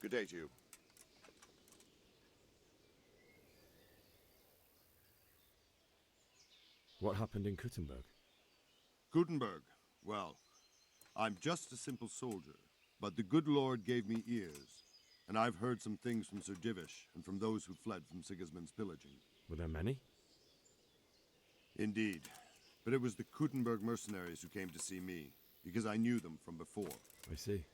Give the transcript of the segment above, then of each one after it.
Good day to you. What happened in Kuttenberg? Gutenberg. Well, I'm just a simple soldier, but the good Lord gave me ears, and I've heard some things from Sir Divish and from those who fled from Sigismund's pillaging. Were there many? Indeed, but it was the Kuttenberg mercenaries who came to see me, because I knew them from before. I see.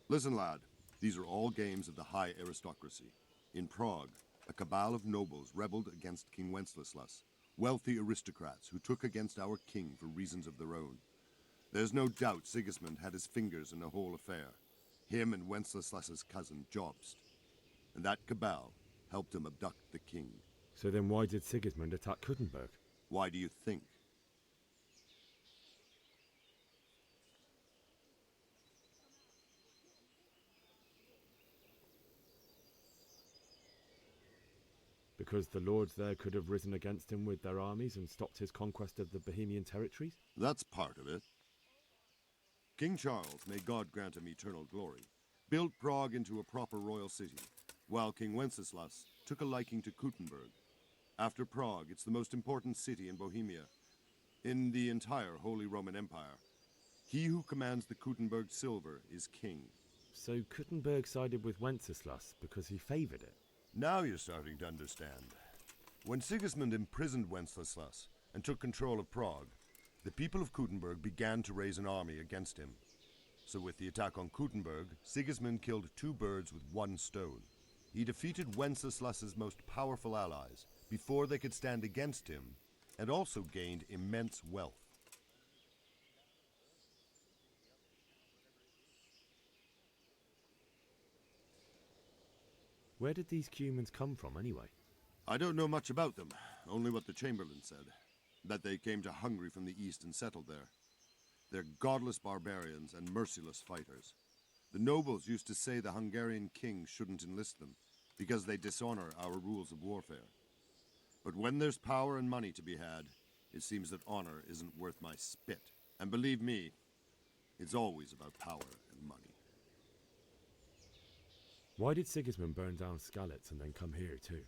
Listen, lad, these are all games of the high aristocracy. In Prague, a cabal of nobles rebelled against King Wenceslas, wealthy aristocrats who took against our king for reasons of their own. There's no doubt Sigismund had his fingers in the whole affair. Him and Wenceslas's cousin, Jobst. And that cabal helped him abduct the king. So then why did Sigismund attack Kuttenberg? Why do you think? Because the lords there could have risen against him with their armies and stopped his conquest of the Bohemian territories? That's part of it. King Charles, may God grant him eternal glory, built Prague into a proper royal city, while King Wenceslas took a liking to Kuttenberg. After Prague, it's the most important city in Bohemia, in the entire Holy Roman Empire. He who commands the Kuttenberg silver is king. So Kuttenberg sided with Wenceslas because he favoured it? Now you're starting to understand. When Sigismund imprisoned Wenceslas and took control of Prague, the people of Kuttenberg began to raise an army against him. So with the attack on Kuttenberg, Sigismund killed two birds with one stone. He defeated Wenceslas's most powerful allies before they could stand against him, and also gained immense wealth. Where did these Cumans come from anyway? I don't know much about them, only what the Chamberlain said, that they came to Hungary from the east and settled there. They're godless barbarians and merciless fighters. The nobles used to say the Hungarian king shouldn't enlist them, because they dishonor our rules of warfare. But when there's power and money to be had, it seems that honor isn't worth my spit. And believe me, it's always about power and money. Why did Sigismund burn down Skalitz and then come here too?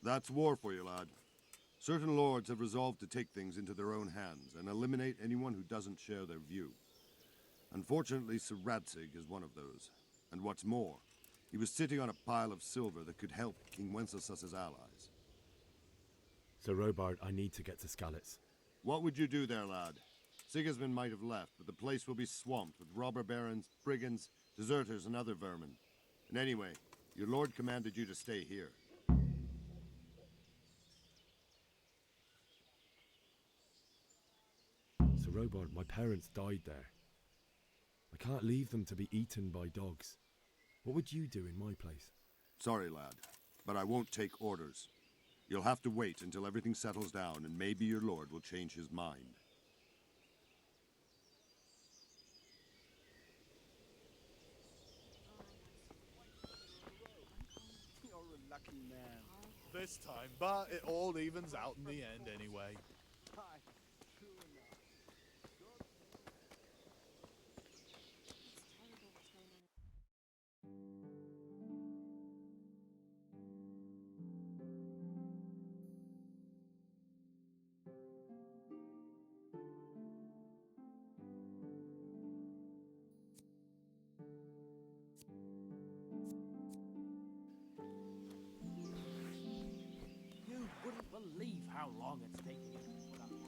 That's war for you, lad. Certain lords have resolved to take things into their own hands and eliminate anyone who doesn't share their view. Unfortunately, Sir Radzig is one of those. And what's more, he was sitting on a pile of silver that could help King Wenceslas's allies. So Robard, I need to get to Skalitz. What would you do there, lad? Sigismund might have left, but the place will be swamped with robber barons, brigands, deserters, and other vermin. And anyway, your lord commanded you to stay here. So Robard, my parents died there. I can't leave them to be eaten by dogs. What would you do in my place? Sorry, lad, but I won't take orders. You'll have to wait until everything settles down, and maybe your lord will change his mind. You're a lucky man. This time, but it all evens out in the end anyway. You wouldn't believe how long it's taking us to put up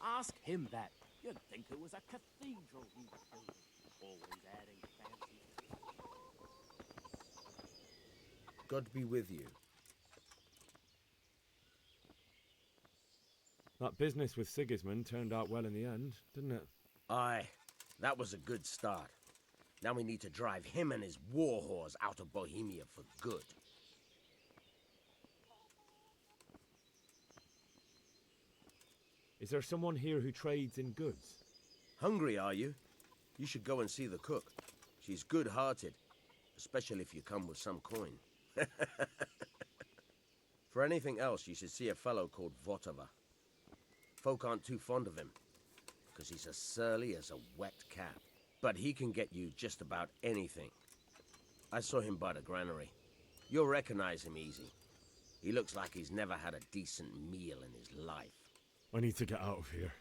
Ask him that. You'd think it was a cathedral he was building. Always adding fancy. God be with you. That business with Sigismund turned out well in the end, didn't it? Aye, that was a good start. Now we need to drive him and his war whores out of Bohemia for good. Is there someone here who trades in goods? Hungry, are you? You should go and see the cook. She's good-hearted, especially if you come with some coin. For anything else, you should see a fellow called Votava. Folk aren't too fond of him, because he's as surly as a wet cat. But he can get you just about anything. I saw him by the granary. You'll recognize him easy. He looks like he's never had a decent meal in his life. I need to get out of here.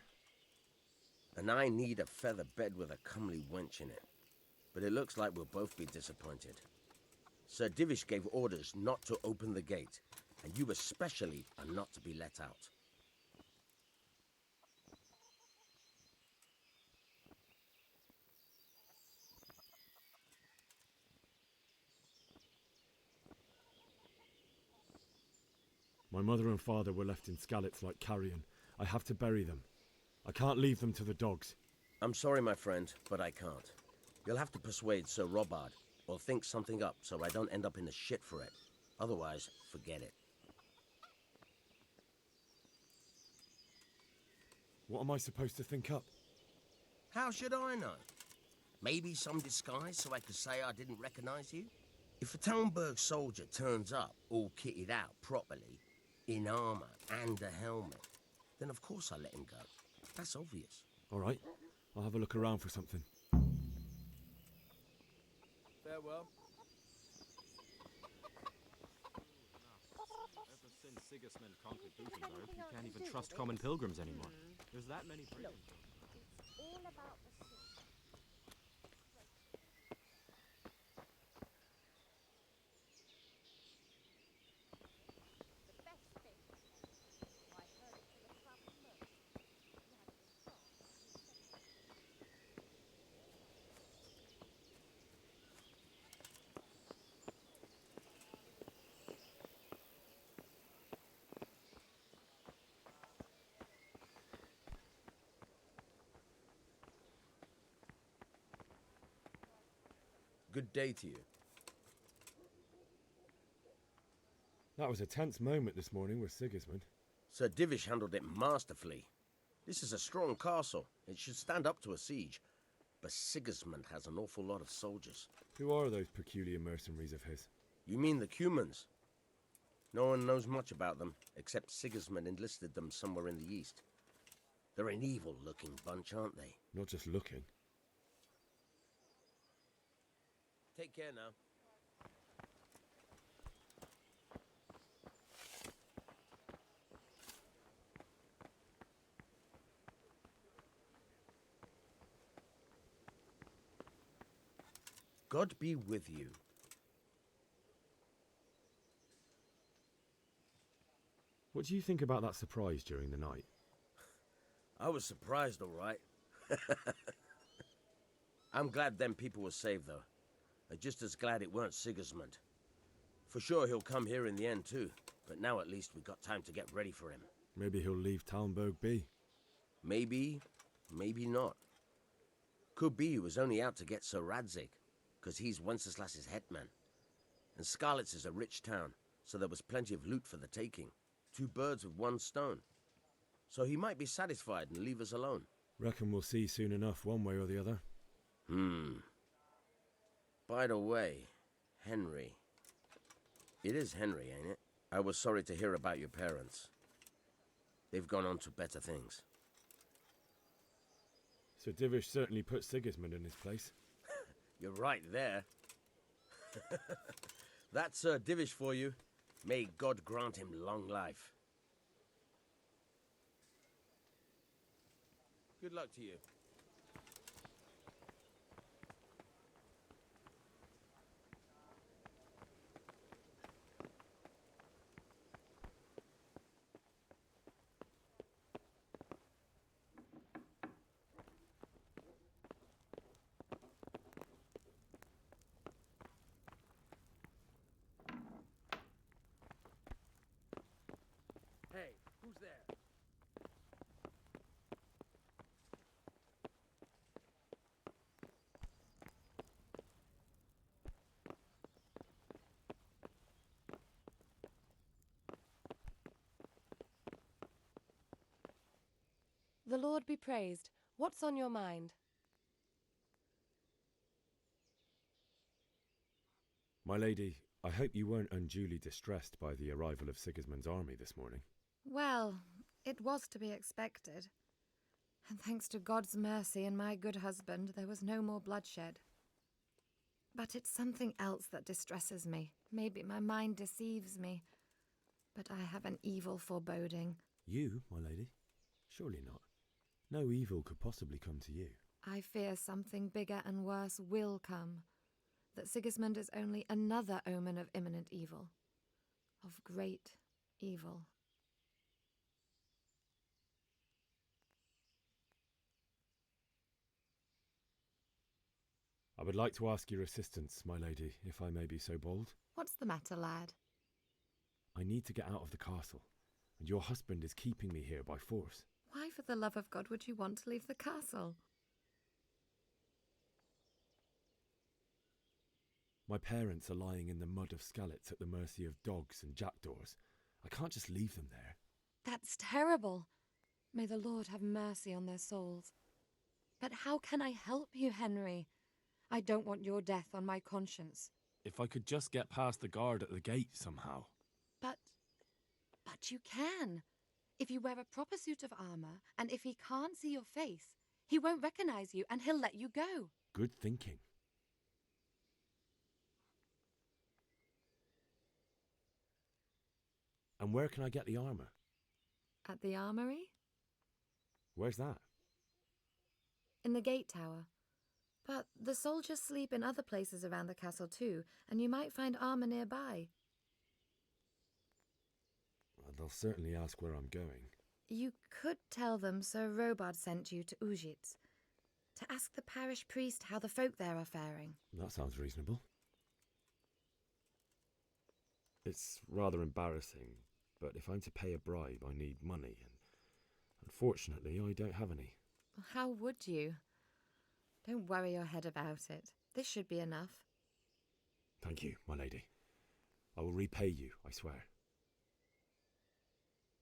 And I need a feather bed with a comely wench in it. But it looks like we'll both be disappointed. Sir Divish gave orders not to open the gate, and you especially are not to be let out. My mother and father were left in Skalitz like carrion. I have to bury them. I can't leave them to the dogs. I'm sorry, my friend, but I can't. You'll have to persuade Sir Robard, or think something up so I don't end up in the shit for it. Otherwise, forget it. What am I supposed to think up? How should I know? Maybe some disguise so I could say I didn't recognize you? If a Talmberg soldier turns up, all kitted out properly, in armor and a helmet, then of course I let him go. That's obvious. All right, I'll have a look around for something. Farewell. Ever since Sigismund conquered Gutenberg, you can't even trust common pilgrims anymore. There's that many brigands. It's all about the sea. The best thing. I heard it from a traveling merchant. He had it in France. He said it. Good day to you. That was a tense moment this morning with Sigismund. Sir Divish handled it masterfully. This is a strong castle. It should stand up to a siege. But Sigismund has an awful lot of soldiers. Who are those peculiar mercenaries of his? You mean the Cumans? No one knows much about them, except Sigismund enlisted them somewhere in the east. They're an evil-looking bunch, aren't they? Not just looking. Take care now. God be with you. What do you think about that surprise during the night? I was surprised, all right. I'm glad them people were saved, though. I'm just as glad it weren't Sigismund. For sure he'll come here in the end, too. But now at least we've got time to get ready for him. Maybe he'll leave Talmberg be. Maybe, maybe not. Could be he was only out to get Sir Radzig, because he's Wenceslas's hetman. And Skalitz is a rich town, so there was plenty of loot for the taking. 2 birds with 1 stone. So he might be satisfied and leave us alone. Reckon we'll see soon enough, one way or the other. By the way, Henry. It is Henry, ain't it? I was sorry to hear about your parents. They've gone on to better things. Sir Divish certainly put Sigismund in his place. You're right there. That's Sir Divish for you. May God grant him long life. Good luck to you. Lord be praised. What's on your mind? My lady, I hope you weren't unduly distressed by the arrival of Sigismund's army this morning. Well, it was to be expected. And thanks to God's mercy and my good husband, there was no more bloodshed. But it's something else that distresses me. Maybe my mind deceives me. But I have an evil foreboding. You, my lady? Surely not. No evil could possibly come to you. I fear something bigger and worse will come. That Sigismund is only another omen of imminent evil. Of great evil. I would like to ask your assistance, my lady, if I may be so bold. What's the matter, lad? I need to get out of the castle, and your husband is keeping me here by force. Why, for the love of God, would you want to leave the castle? My parents are lying in the mud of Skalitz at the mercy of dogs and jackdaws. I can't just leave them there. That's terrible. May the Lord have mercy on their souls. But how can I help you, Henry? I don't want your death on my conscience. If I could just get past the guard at the gate somehow. But you can. If you wear a proper suit of armor, and if he can't see your face, he won't recognize you and he'll let you go. Good thinking. And where can I get the armor? At the armory? Where's that? In the gate tower. But the soldiers sleep in other places around the castle too, and you might find armor nearby. Well, they'll certainly ask where I'm going. You could tell them Sir Robard sent you to Ujitz, to ask the parish priest how the folk there are faring. That sounds reasonable. It's rather embarrassing, but if I'm to pay a bribe, I need money, and unfortunately I don't have any. How would you? Don't worry your head about it. This should be enough. Thank you, my lady. I will repay you, I swear.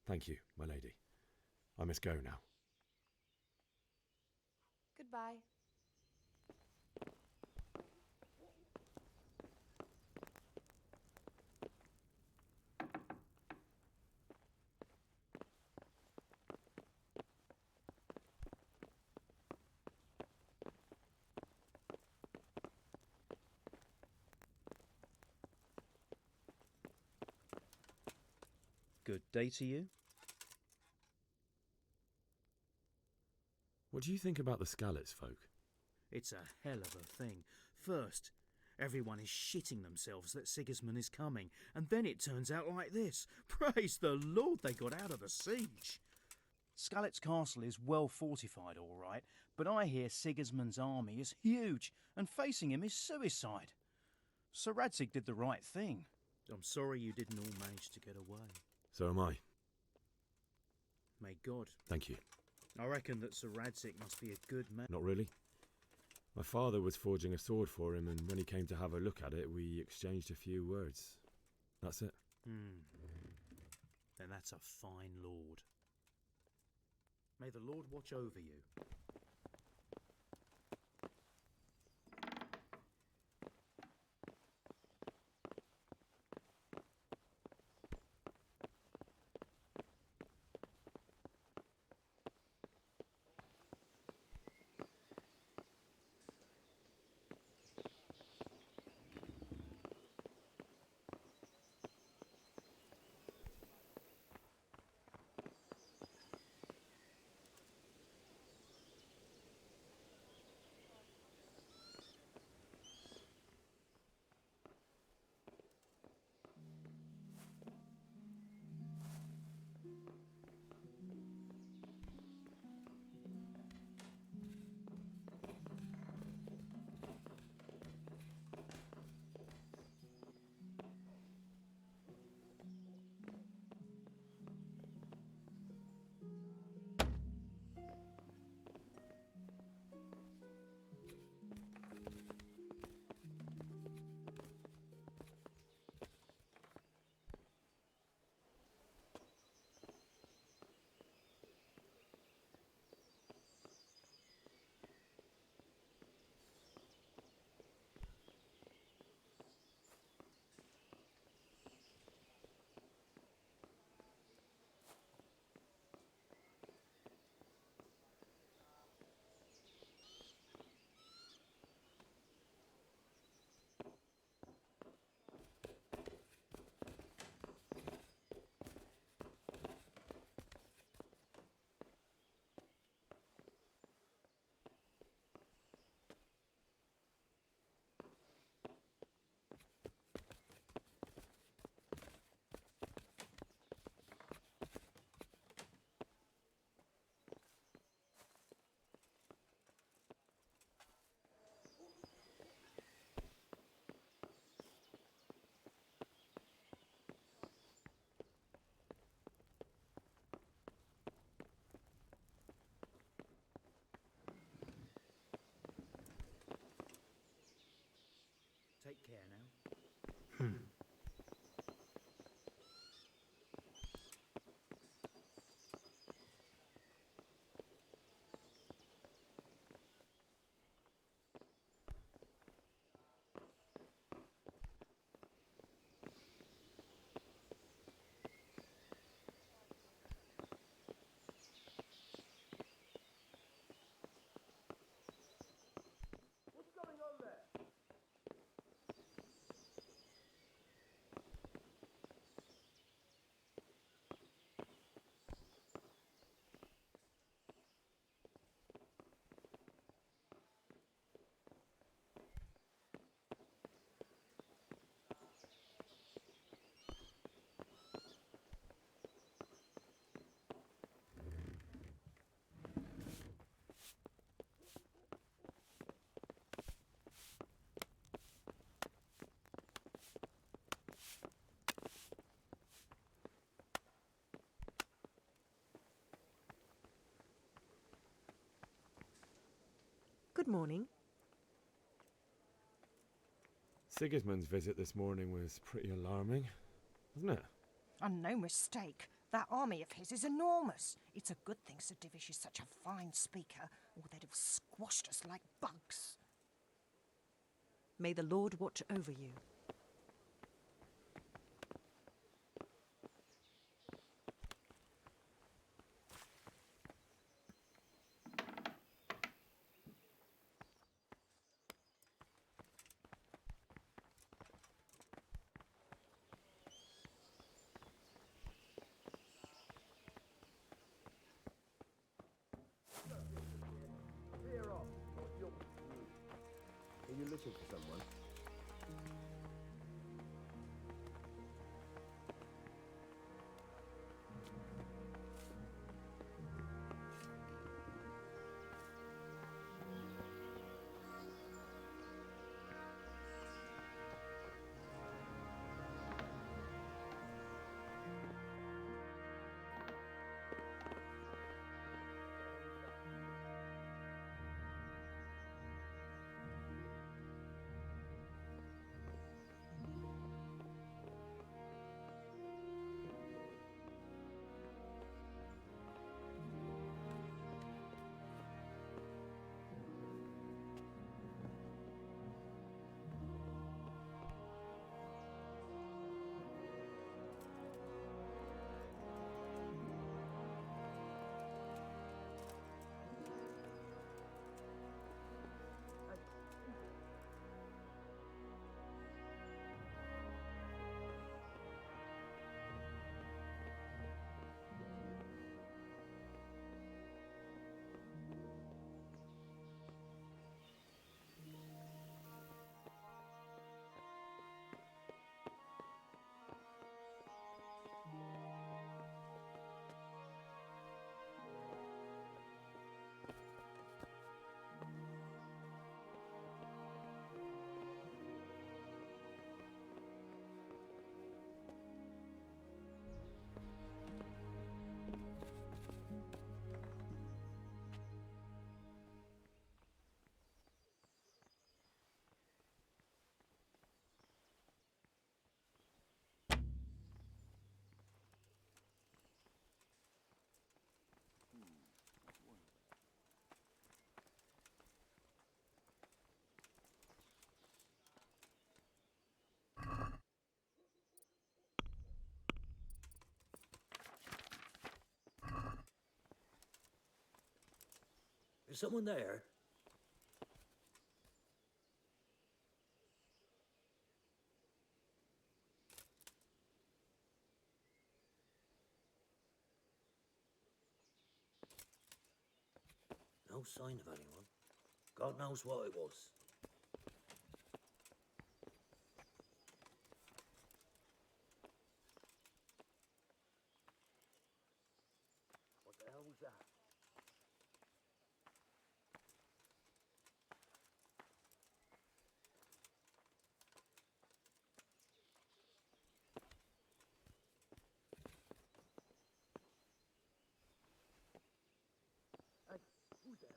Thank you, my lady. I must go now. Goodbye. Good day to you. What do you think about the Skalitz folk? It's a hell of a thing. First, everyone is shitting themselves that Sigismund is coming, and then it turns out like this. Praise the Lord they got out of the siege. Skalitz Castle is well fortified, all right, but I hear Sigismund's army is huge, and facing him is suicide. Sir Radzig did the right thing. I'm sorry you didn't all manage to get away. So am I. May God. Thank you. I reckon that Sir Radzig must be a good man. Not really. My father was forging a sword for him, and when he came to have a look at it, we exchanged a few words. That's it. Then that's a fine lord. May the Lord watch over you. Take care now. Good morning. Sigismund's visit this morning was pretty alarming, wasn't it? And no mistake. That army of his is enormous. It's a good thing Sir Divish is such a fine speaker, or they'd have squashed us like bugs. May the Lord watch over you. Are you looking for someone? Is someone there? No sign of anyone. God knows what it was. What the hell was that? Hey, who's there?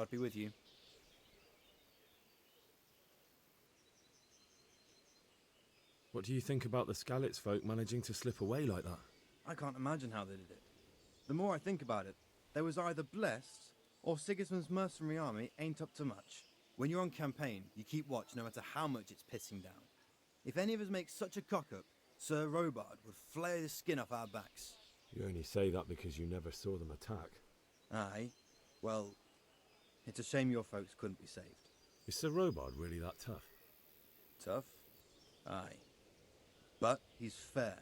God be with you. What do you think about the Skalitz folk managing to slip away like that? I can't imagine how they did it. The more I think about it, they was either blessed, or Sigismund's mercenary army ain't up to much. When you're on campaign, you keep watch no matter how much it's pissing down. If any of us make such a cock-up, Sir Robard would flay the skin off our backs. You only say that because you never saw them attack. Aye. Well, it's a shame your folks couldn't be saved. Is Sir Robard really that tough? Tough? Aye. But he's fair.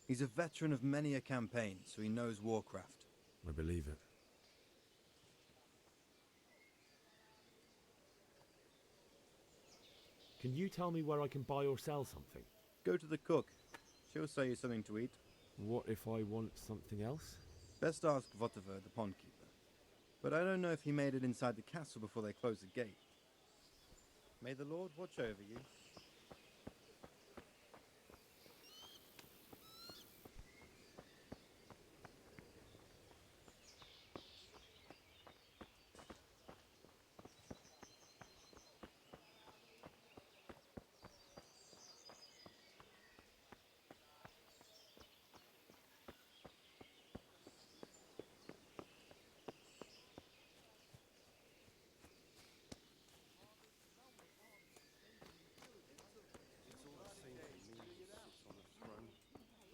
He's a veteran of many a campaign, so he knows warcraft. I believe it. Can you tell me where I can buy or sell something? Go to the cook. She'll sell you something to eat. What if I want something else? Best ask Votiver, the pond keeper. But I don't know if he made it inside the castle before they closed the gate. May the Lord watch over you.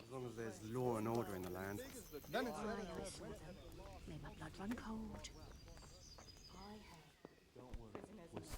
As long as there's law and order in the land. Then it's I saw them. Made my blood run cold. I have. Don't worry, we're safe.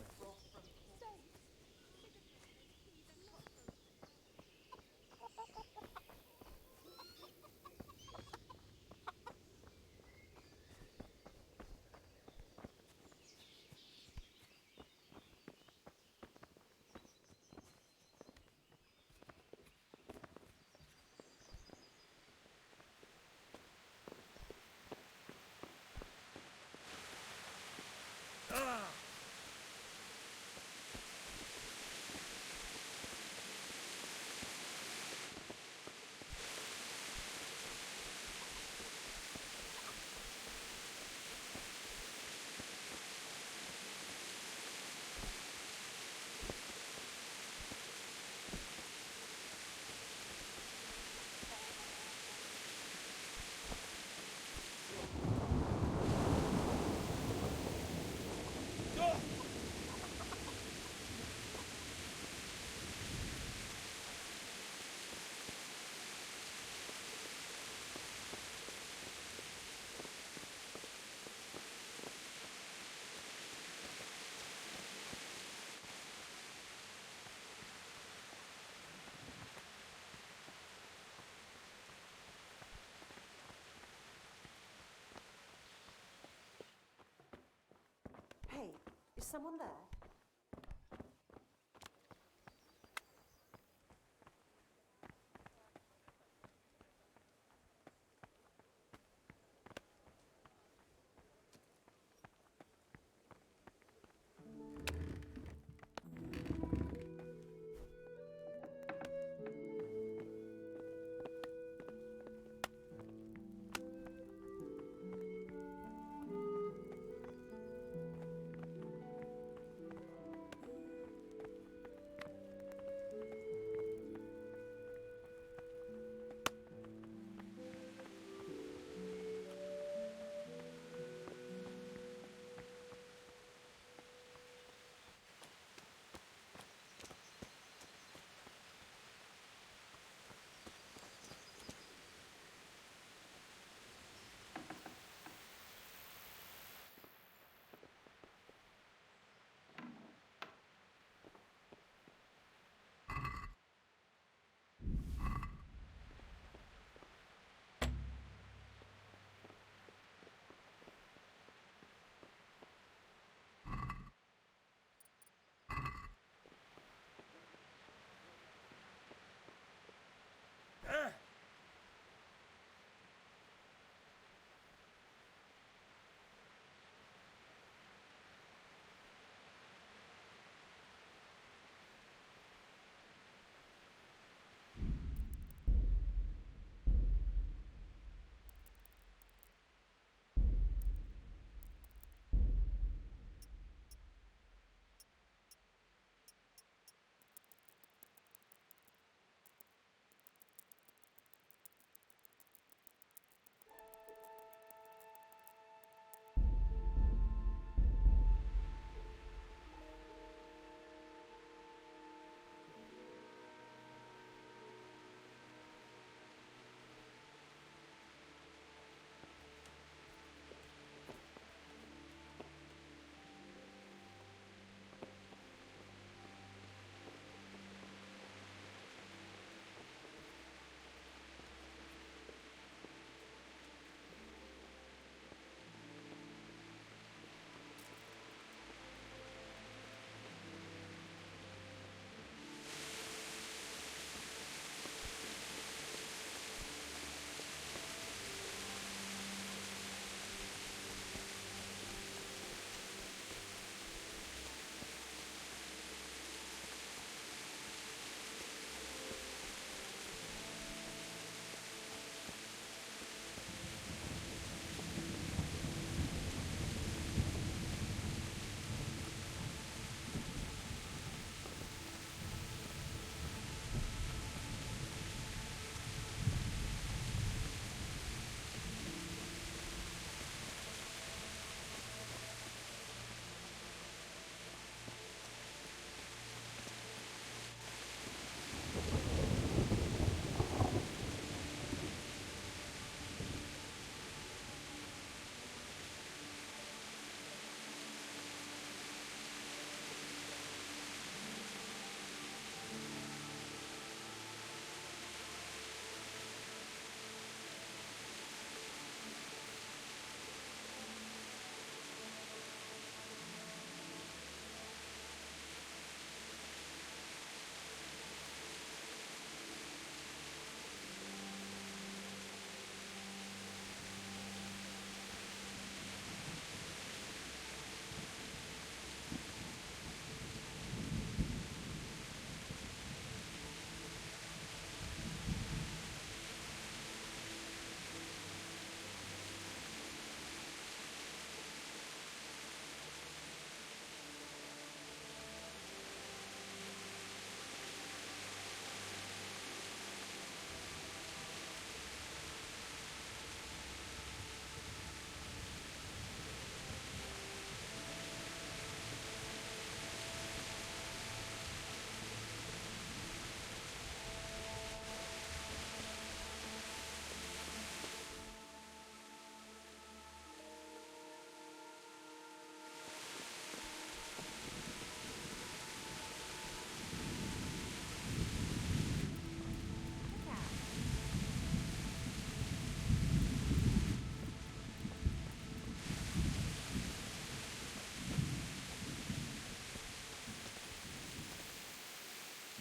Hey, is someone there?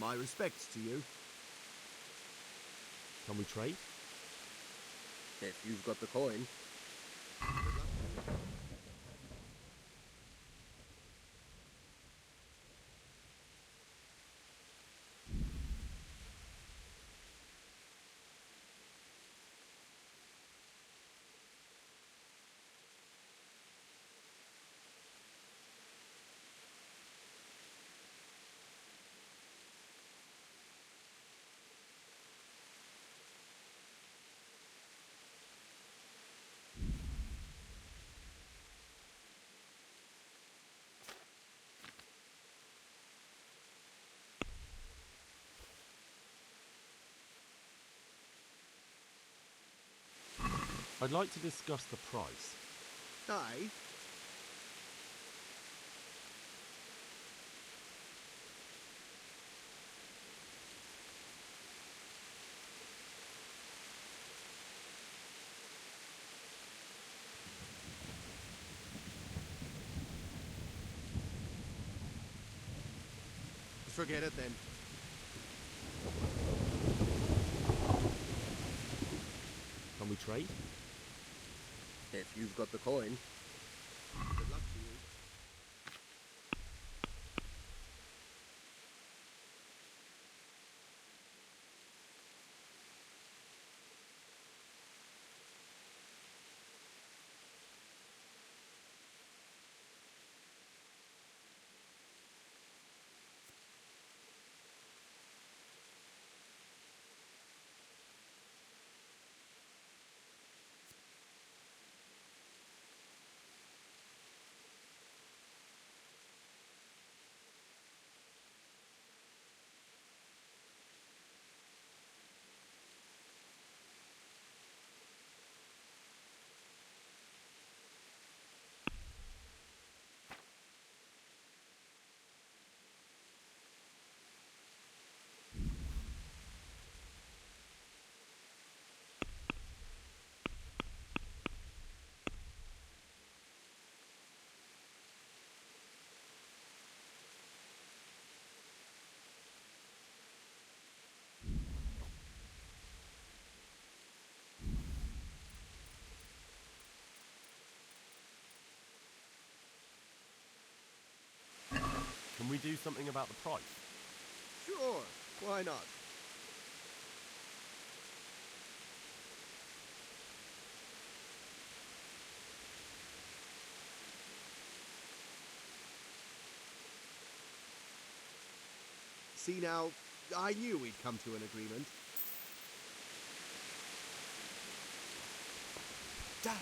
My respects to you. Can we trade? If you've got the coin. I'd like to discuss the price. Aye. Forget it then. Can we trade? If you've got the coin. Good luck to you. Can we do something about the price? Sure, why not? See now, I knew we'd come to an agreement. Dad!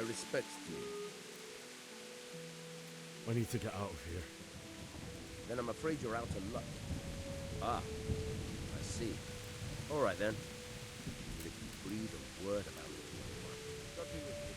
respects to you. I need to get out of here. Then I'm afraid you're out of luck. Ah, I see. All right then. But if you breathe a word about it to anyone, God be with you.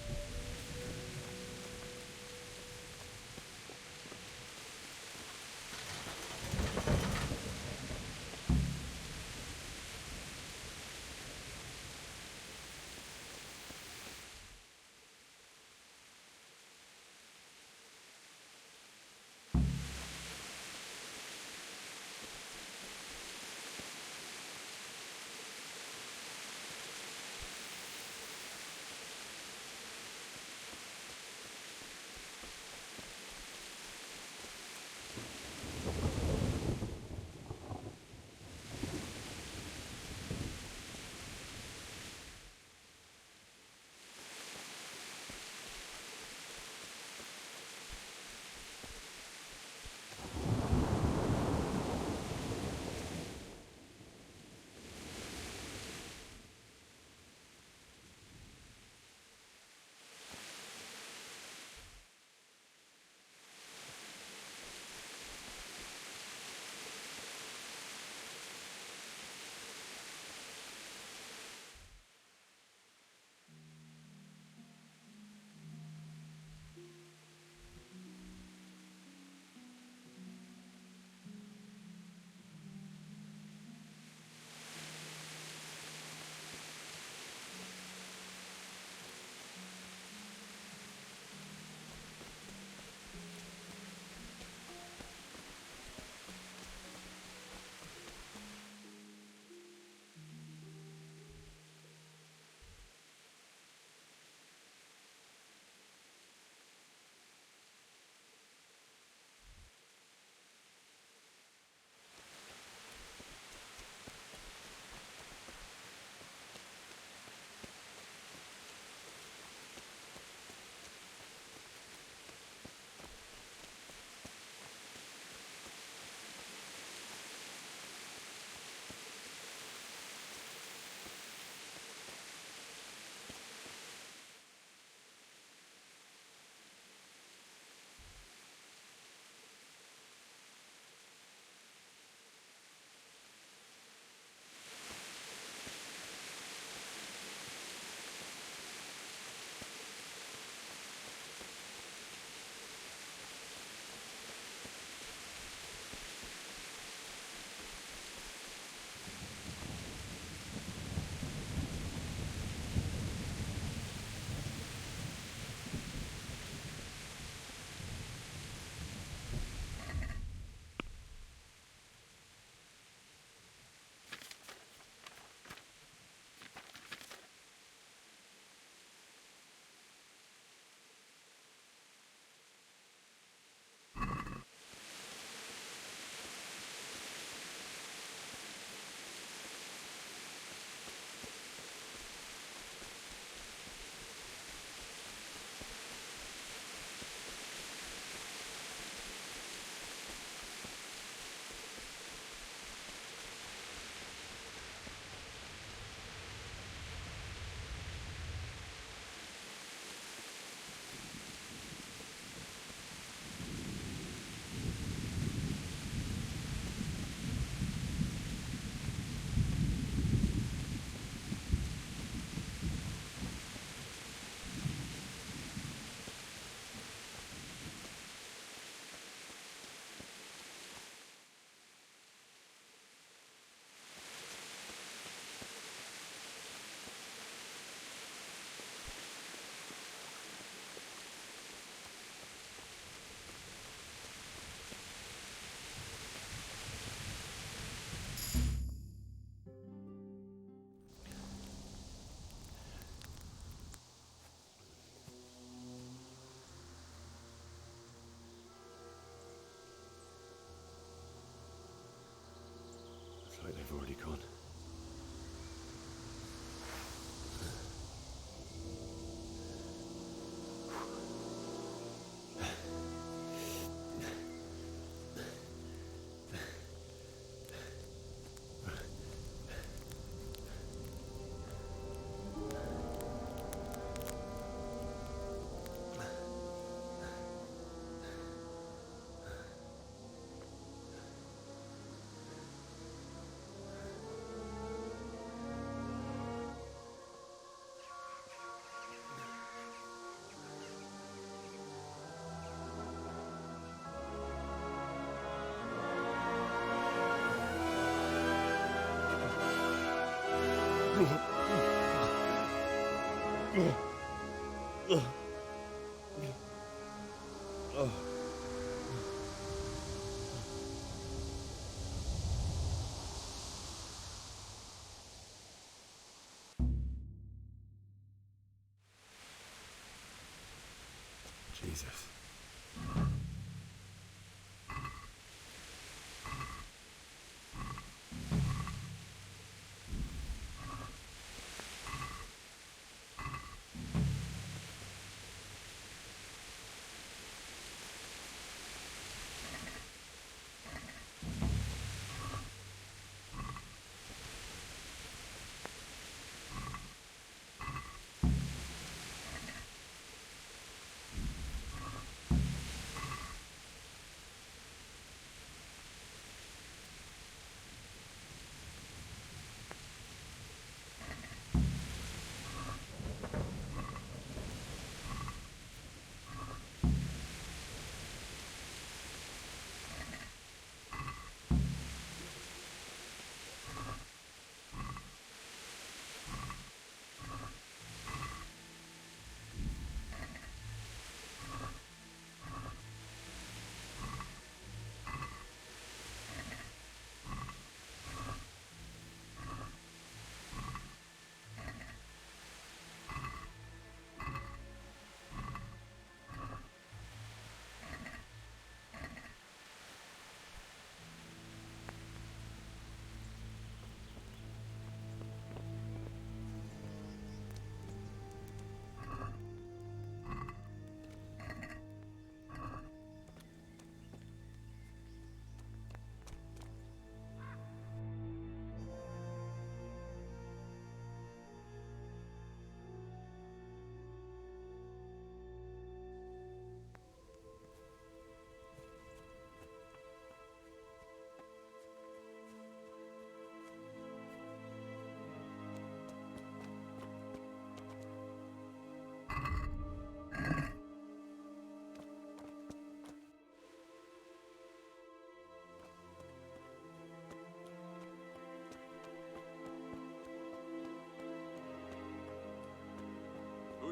Jesus.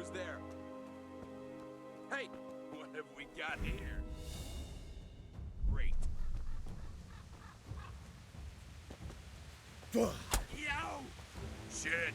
Who's there? Hey, what have we got here? Great. Yo! Shit!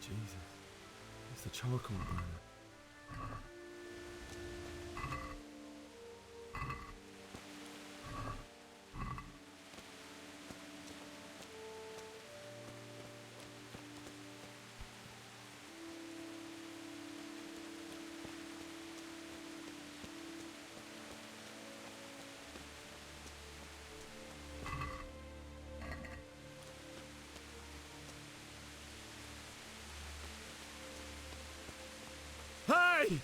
Jesus. It's the charcoal burner. Hey!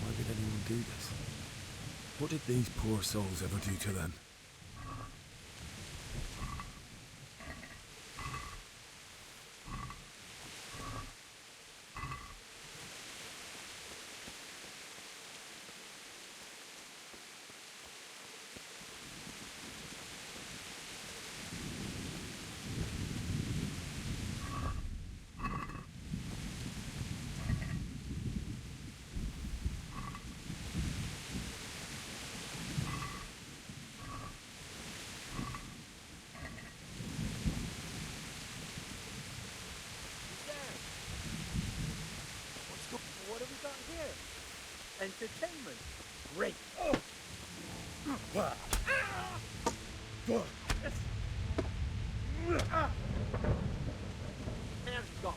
Why did anyone do this? What did these poor souls ever do to them? What have we got here? Entertainment. Great. Hands gone.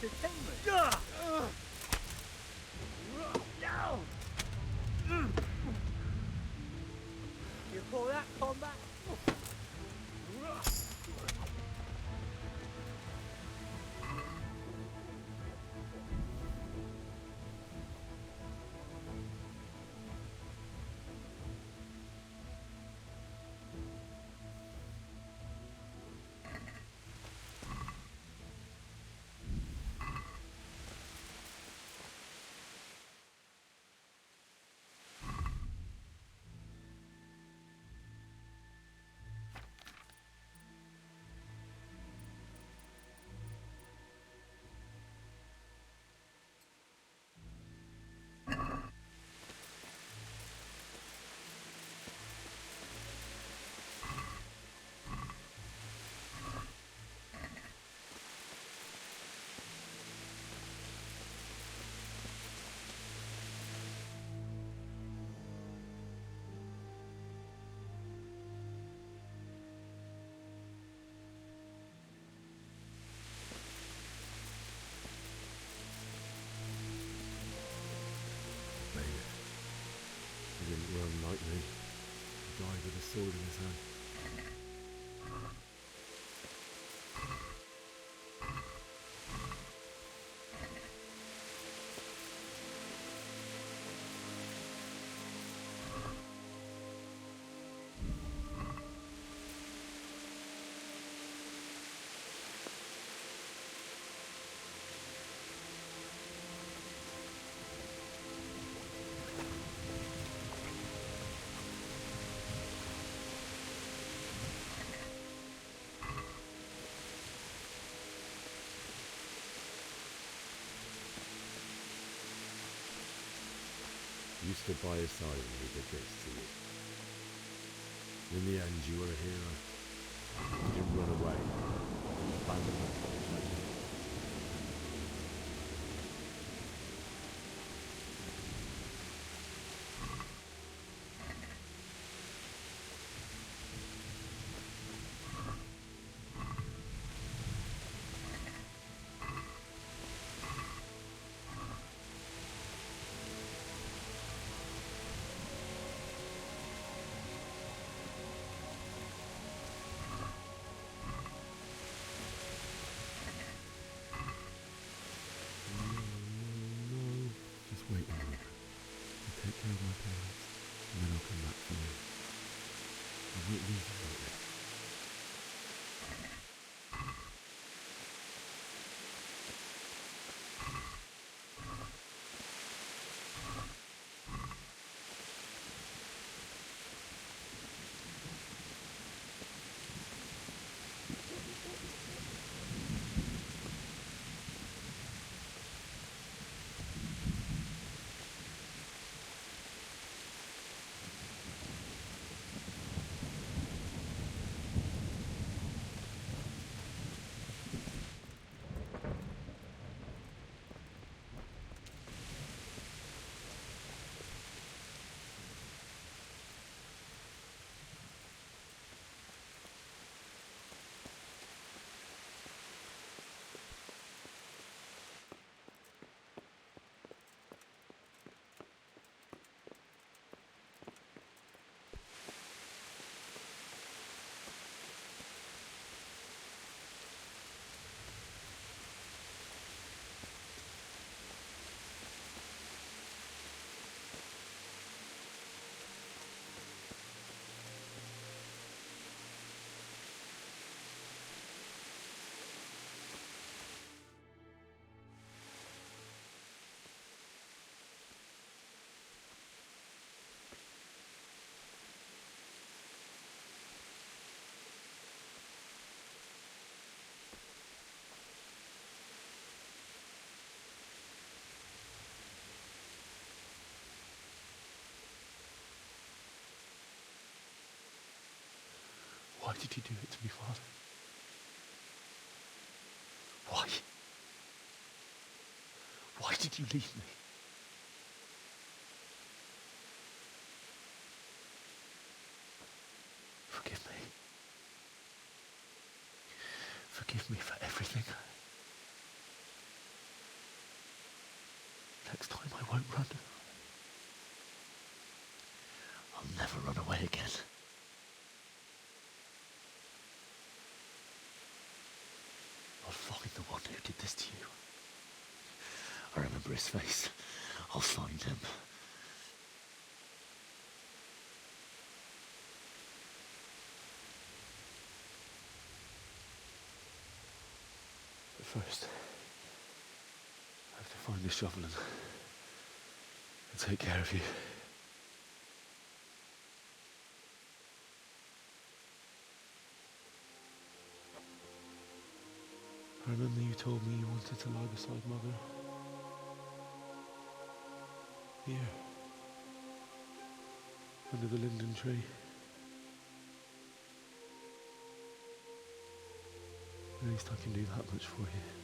Tell me. You call that combat? He didn't run like me. He died with a sword in his hand. You stood by his side when he did this to you. In the end, you were a hero. You didn't run away. You abandoned him like me. Just wait a moment. I'll take care of my parents, and then I'll come back for you. I won't leave you like this. Why did you do it to me, Father? Why? Why did you leave me? Forgive me. Forgive me for everything. won't run. I'll never run away again. I'll find the one who did this to you. I remember his face. I'll find him. But first, I have to find the shovel and take care of you. I remember you told me you wanted to lie beside Mother. Here. Under the linden tree. At least I can do that much for you.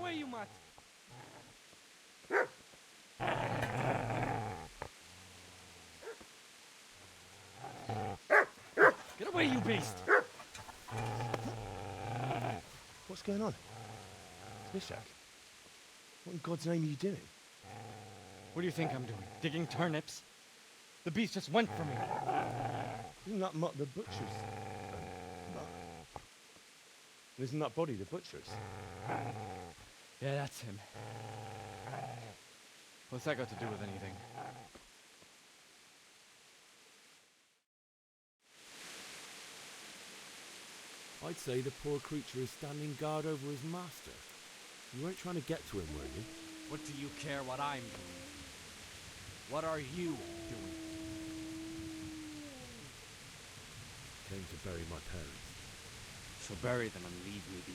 away, you mutt! Get away, you beast! What's going on? Mishak? What in God's name are you doing? What do you think I'm doing? Digging turnips? The beast just went for me. Isn't that Mutt the butcher's? And isn't that body the butcher's? Yeah, that's him. What's that got to do with anything? I'd say the poor creature is standing guard over his master. You weren't trying to get to him, were you? What do you care what I'm doing? What are you doing? Came to bury my parents. So bury them and leave me be.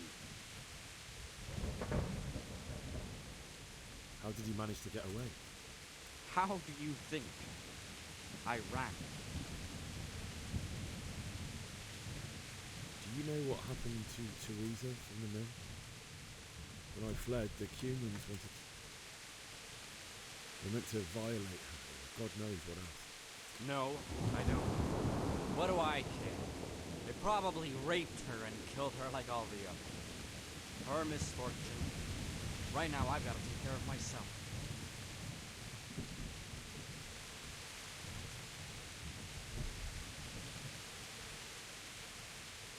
How did you manage to get away? How do you think I ran? Do you know what happened to Teresa from the mill? When I fled, the Cumans wanted to... They meant to violate her, God knows what else. No, I don't. What do I care? They probably raped her and killed her like all the others. Her misfortune. Right now, I've got to take care of myself.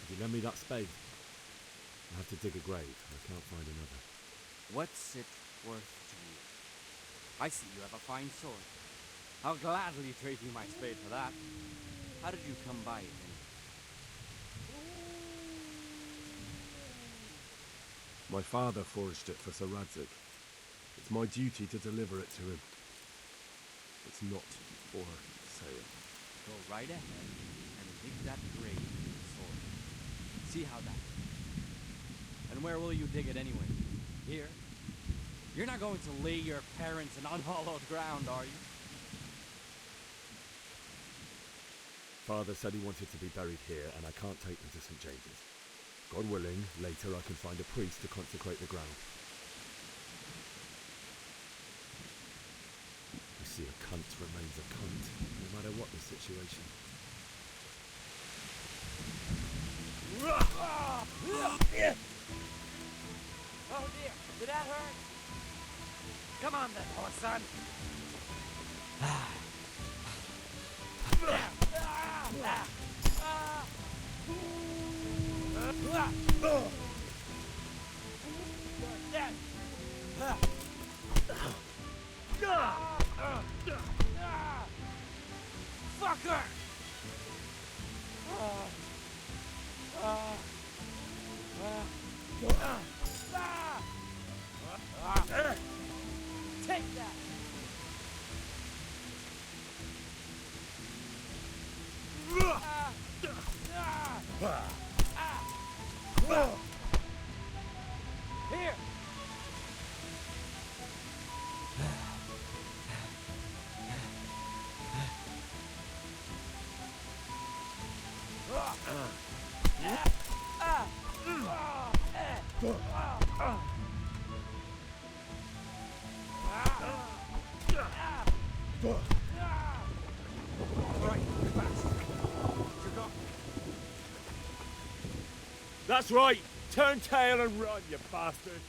Would you lend me that spade? I have to dig a grave. I can't find another. What's it worth to you? I see you have a fine sword. I'll gladly trade you my spade for that. How did you come by it, anyway? My father forged it for Sir Radzig. It's my duty to deliver it to him. It's not for sale. Go right ahead and dig that grave with the sword. See how that goes. And where will you dig it anyway? Here? You're not going to lay your parents in unhallowed ground, are you? Father said he wanted to be buried here, and I can't take them to St. James's. God willing, later I can find a priest to consecrate the ground. You see, a cunt remains a cunt, no matter what the situation. Oh dear, did that hurt? Come on then, poor son. Fucker! Take that! Here! That's right! Turn tail and run, you bastard!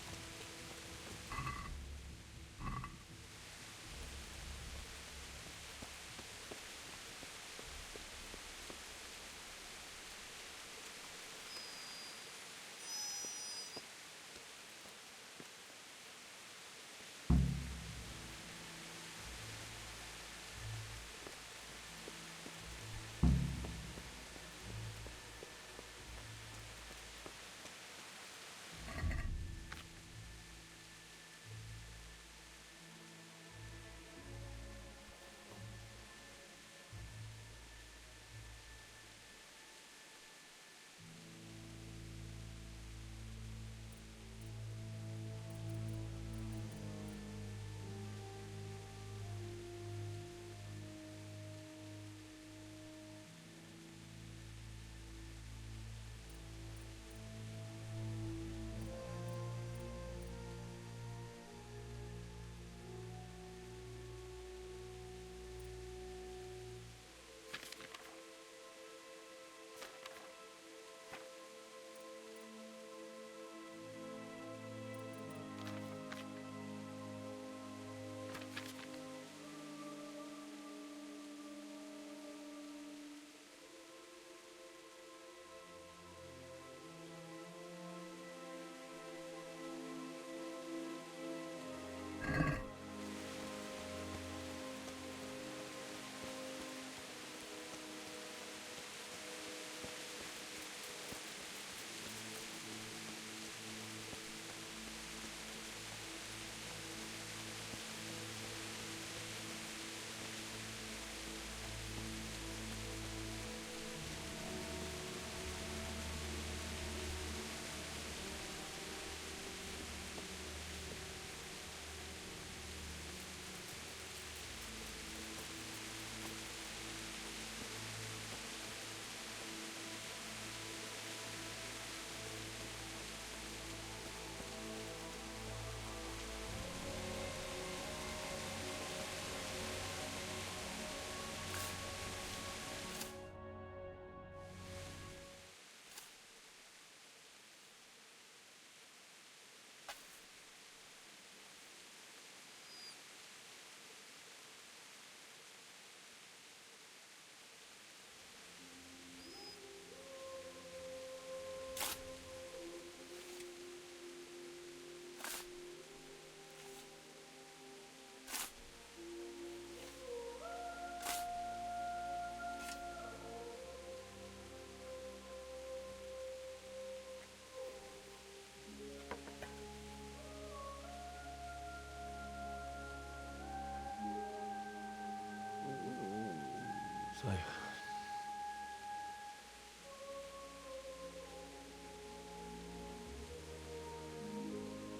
So,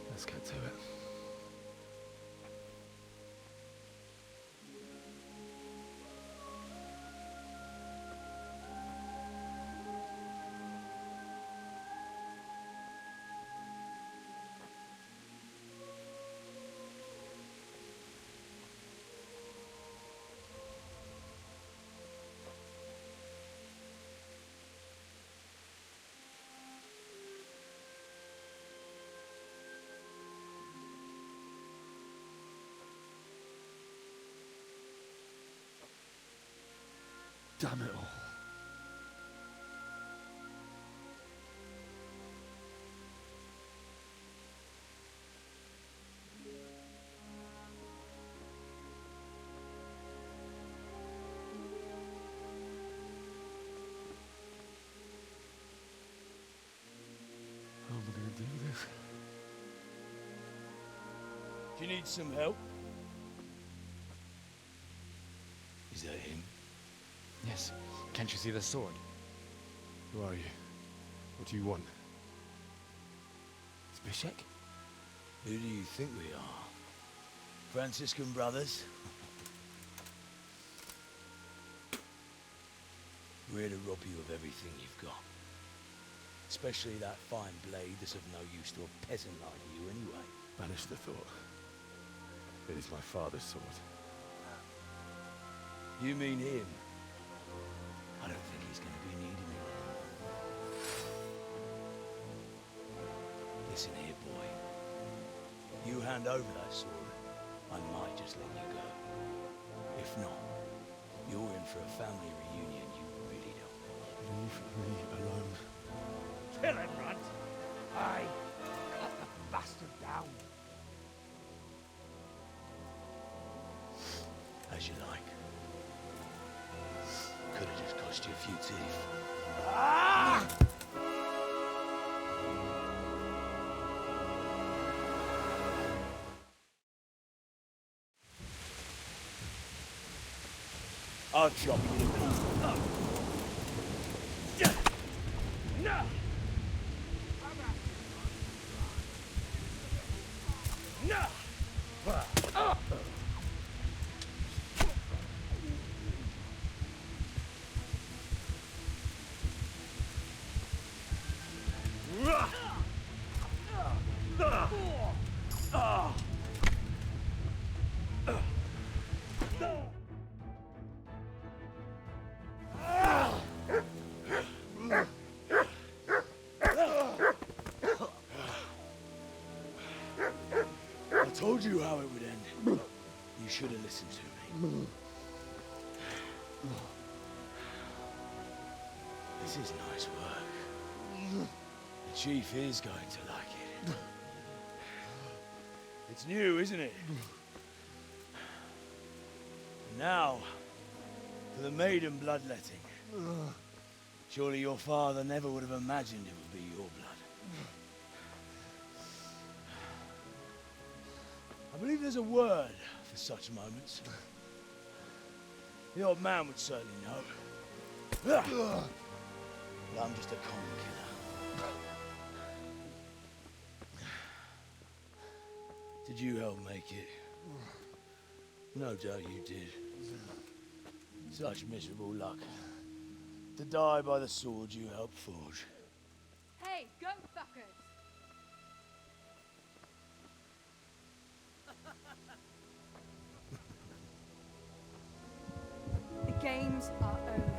let's get to it. Damn it all. How am I going to do this? Do you need some help? Is that him? Yes. Can't you see the sword? Who are you? What do you want? Zbyszek? Who do you think we are? Franciscan brothers? We're here to rob you of everything you've got. Especially that fine blade that's of no use to a peasant like you anyway. Banish the thought. It is my father's sword. You mean him? I don't think he's going to be needing it. Listen here, boy. You hand over that sword, I might just let you go. If not, you're in for a family reunion you really don't want. Leave me alone. Kill him, Runt! Aye, cut the bastard down. As you like. Could have just cost you a few teeth. Ah! I'll chop you to pieces. No! No! I told you how it would end. You should have listened to me. This is nice work. The chief is going to like it. It's new, isn't it? Now, for the maiden bloodletting. Surely your father never would have imagined it would be your blood. I believe there's a word for such moments. The old man would certainly know. But I'm just a common killer. Did you help make it? No doubt you did. Such miserable luck. To die by the sword you helped forge. Hey, go fuckers! The games are over.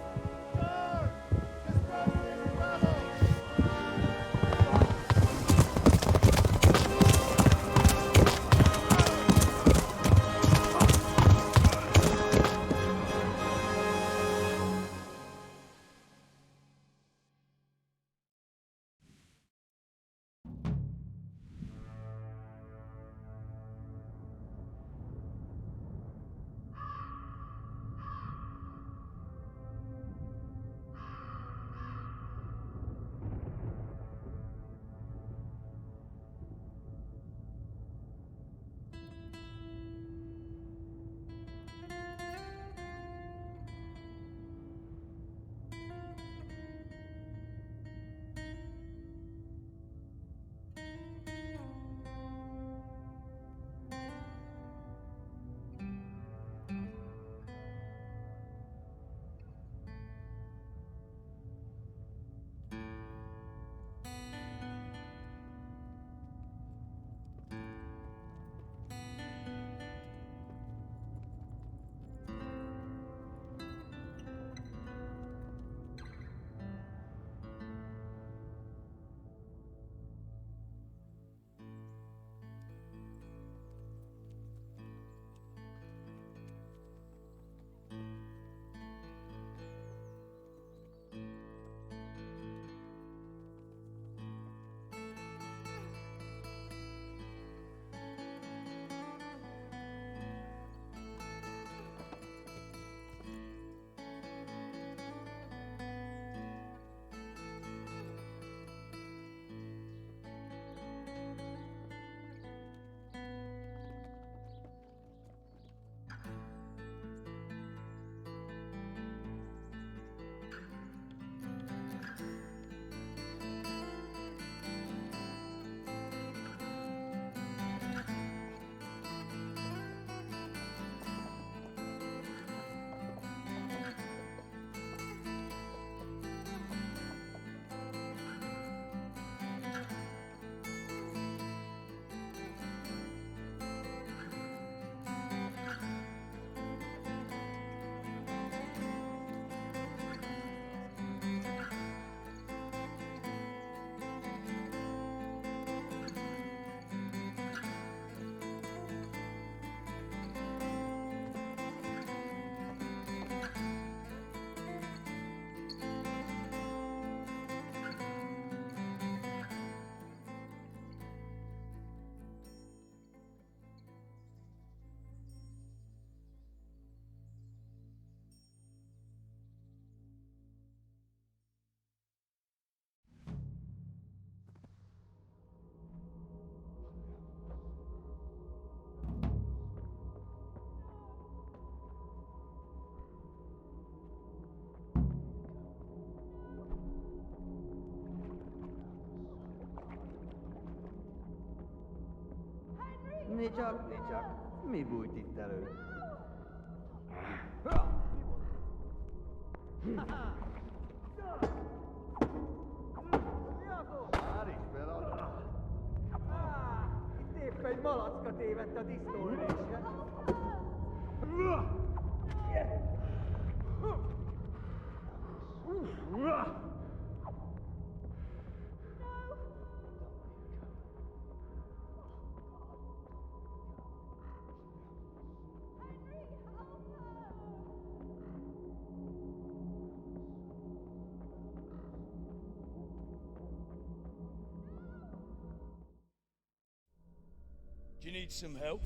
Nicsak, mi bújt itt elő? Már is feladom. Itt épp egy malacka tévedt a disznóülésre. Do you need some help?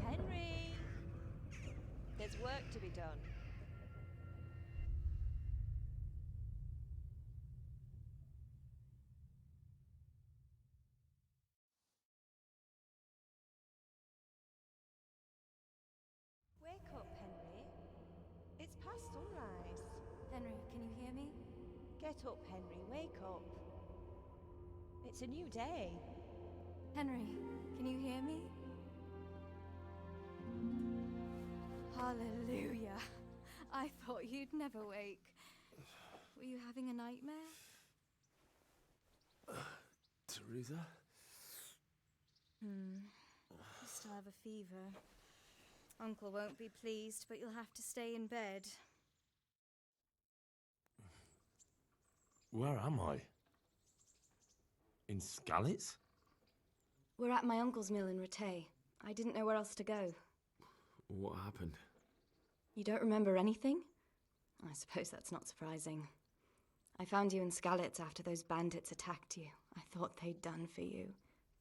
Henry! There's work to be done. Wake up, Henry. It's past sunrise. Henry, can you hear me? Get up, Henry. Wake up. It's a new day. Henry, can you hear me? Hallelujah. I thought you'd never wake. Were you having a nightmare? Teresa? You still have a fever. Uncle won't be pleased, but you'll have to stay in bed. Where am I? In Skalitz? We're at my uncle's mill in Rattay. I didn't know where else to go. What happened? You don't remember anything? I suppose that's not surprising. I found you in Skalitz after those bandits attacked you. I thought they'd done for you,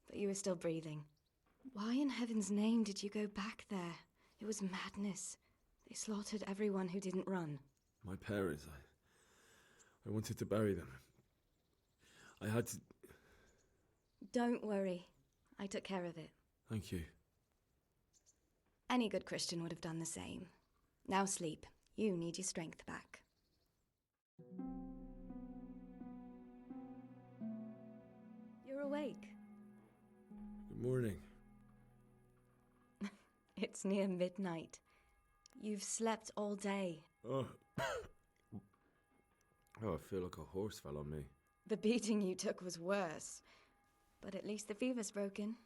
but you were still breathing. Why in heaven's name did you go back there? It was madness. They slaughtered everyone who didn't run. My parents, I wanted to bury them. I had to... Don't worry. I took care of it. Thank you. Any good Christian would have done the same. Now sleep. You need your strength back. You're awake. Good morning. It's near midnight. You've slept all day. Oh. Oh, I feel like a horse fell on me. The beating you took was worse. But at least the fever's broken.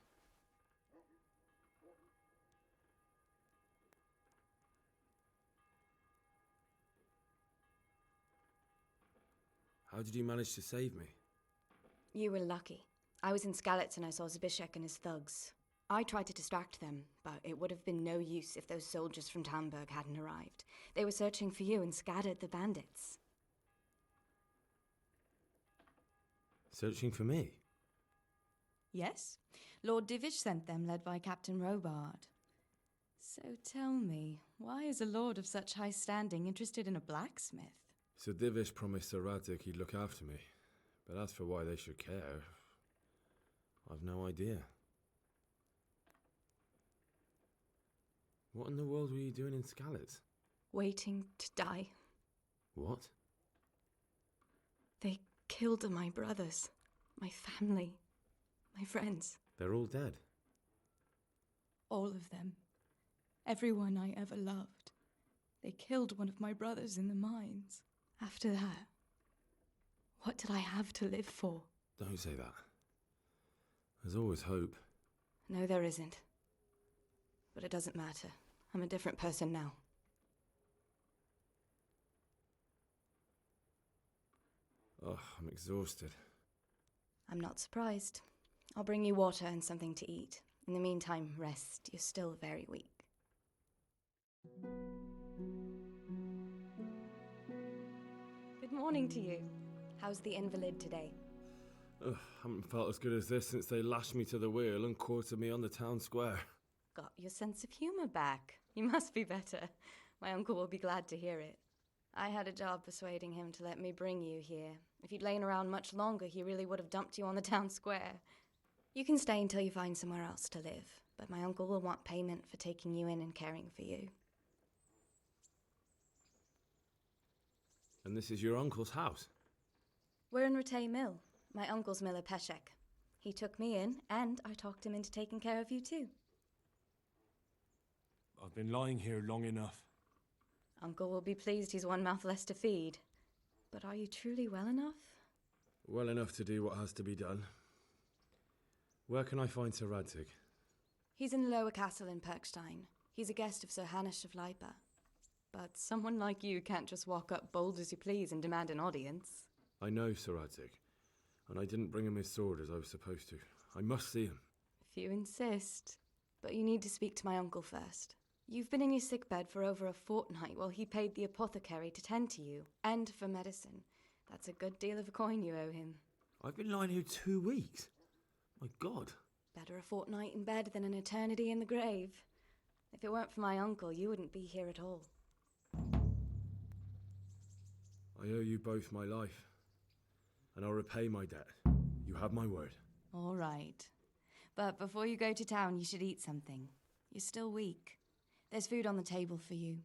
How did you manage to save me? You were lucky. I was in Skalitz and I saw Zbyszek and his thugs. I tried to distract them, but it would have been no use if those soldiers from Tamburg hadn't arrived. They were searching for you and scattered the bandits. Searching for me? Yes. Lord Divish sent them, led by Captain Robard. So tell me, why is a lord of such high standing interested in a blacksmith? Sir Divish promised Sir Radzik he'd look after me. But as for why they should care, I've no idea. What in the world were you doing in Skalitz? Waiting to die. What? They killed my brothers, my family, my friends. They're all dead. All of them. Everyone I ever loved. They killed one of my brothers in the mines. After that, what did I have to live for? Don't say that. There's always hope. No, there isn't. But it doesn't matter. I'm a different person now. Oh, I'm exhausted. I'm not surprised. I'll bring you water and something to eat. In the meantime, rest. You're still very weak. Good morning to you. How's the invalid today? Ugh, haven't felt as good as this since they lashed me to the wheel and quartered me on the town square. Got your sense of humour back. You must be better. My uncle will be glad to hear it. I had a job persuading him to let me bring you here. If you'd lain around much longer, he really would have dumped you on the town square. You can stay until you find somewhere else to live, but my uncle will want payment for taking you in and caring for you. And this is your uncle's house? We're in Rattay Mill. My uncle's miller Peshek. He took me in, and I talked him into taking care of you too. I've been lying here long enough. Uncle will be pleased he's one mouth less to feed. But are you truly well enough? Well enough to do what has to be done. Where can I find Sir Radzig? He's in the lower castle in Perkstein. He's a guest of Sir Hanush of Leipa. But someone like you can't just walk up bold as you please and demand an audience. I know Sir Radzig, and I didn't bring him his sword as I was supposed to. I must see him. If you insist. But you need to speak to my uncle first. You've been in your sickbed for over a fortnight while he paid the apothecary to tend to you, and for medicine. That's a good deal of a coin you owe him. I've been lying here 2 weeks. My God. Better a fortnight in bed than an eternity in the grave. If it weren't for my uncle, you wouldn't be here at all. I owe you both my life, and I'll repay my debt. You have my word. All right. But before you go to town, you should eat something. You're still weak. There's food on the table for you.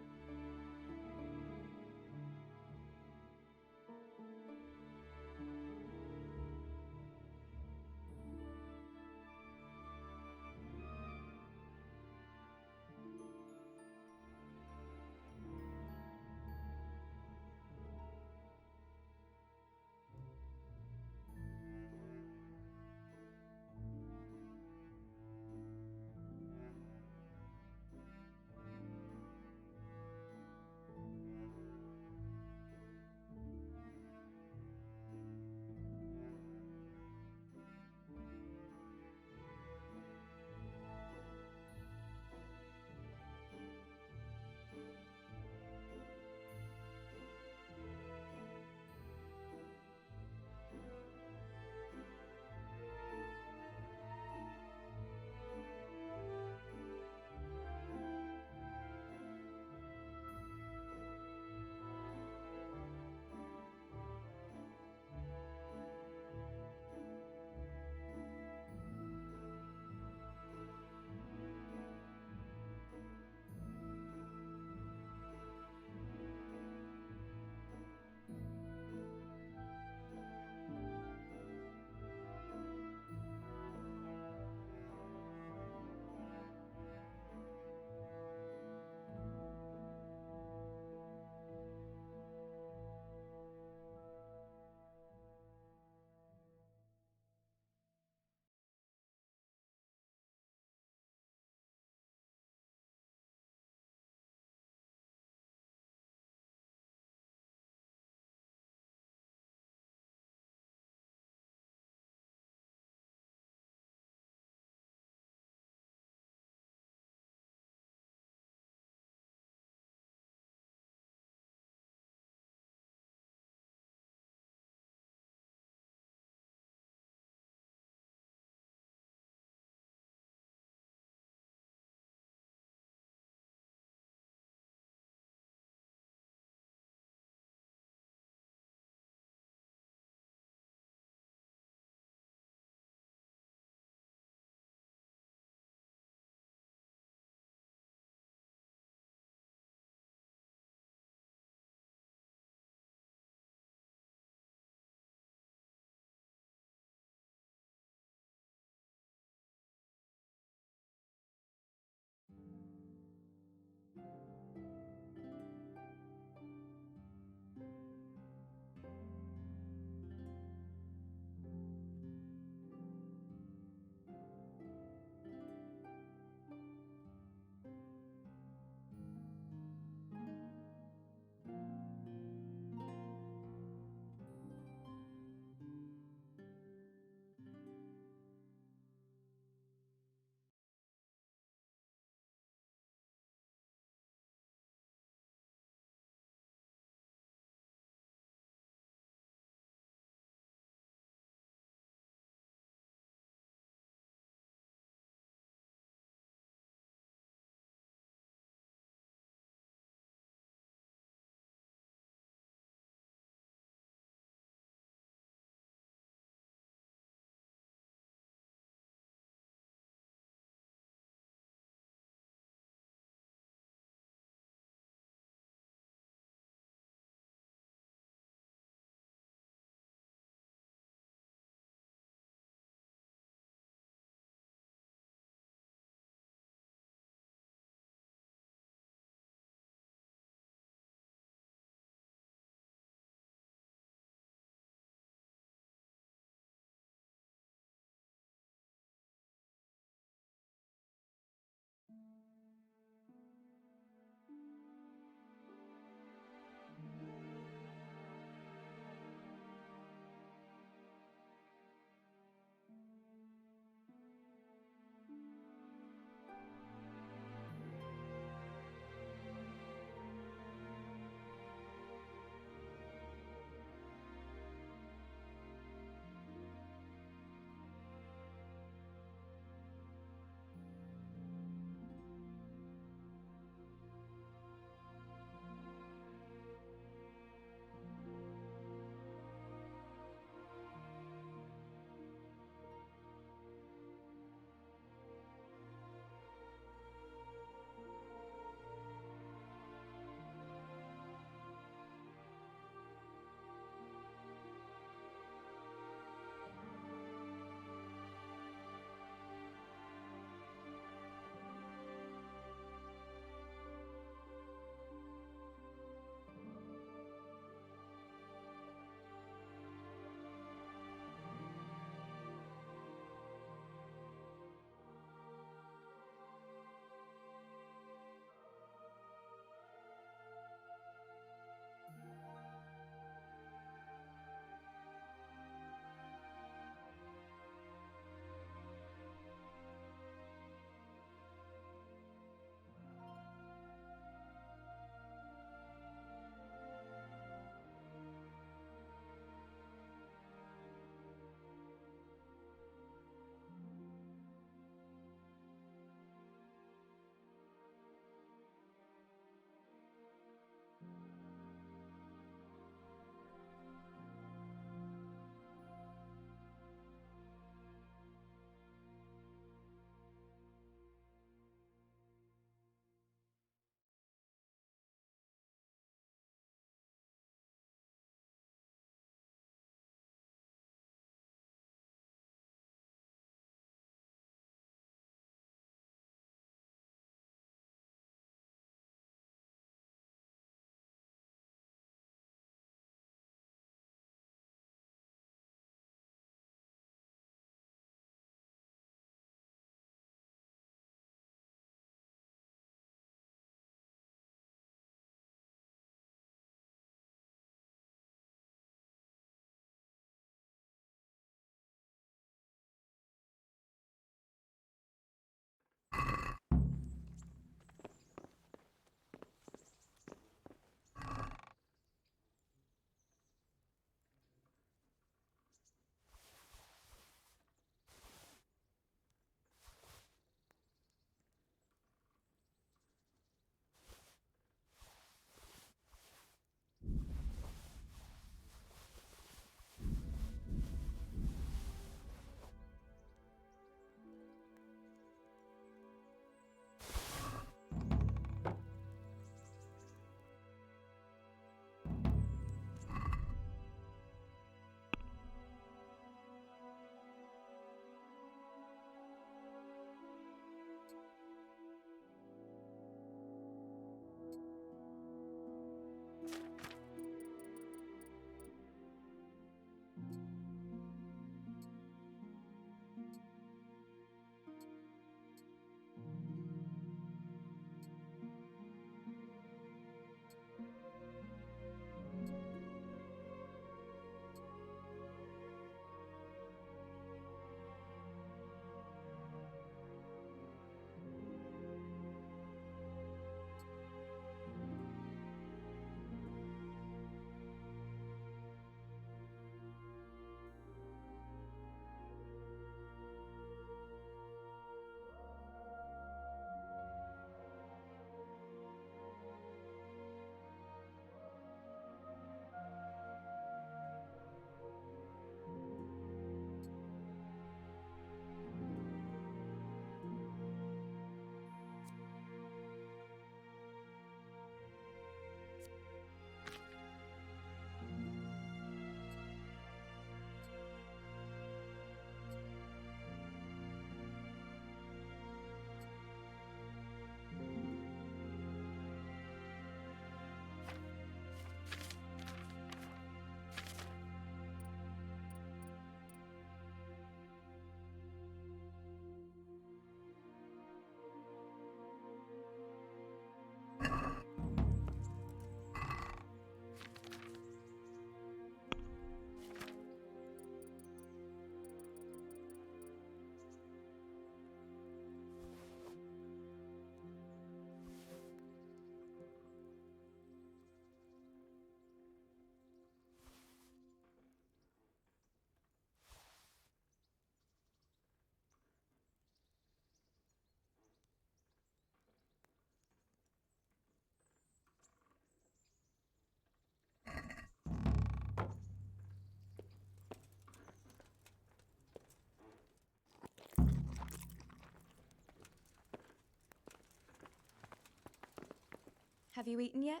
Have you eaten yet?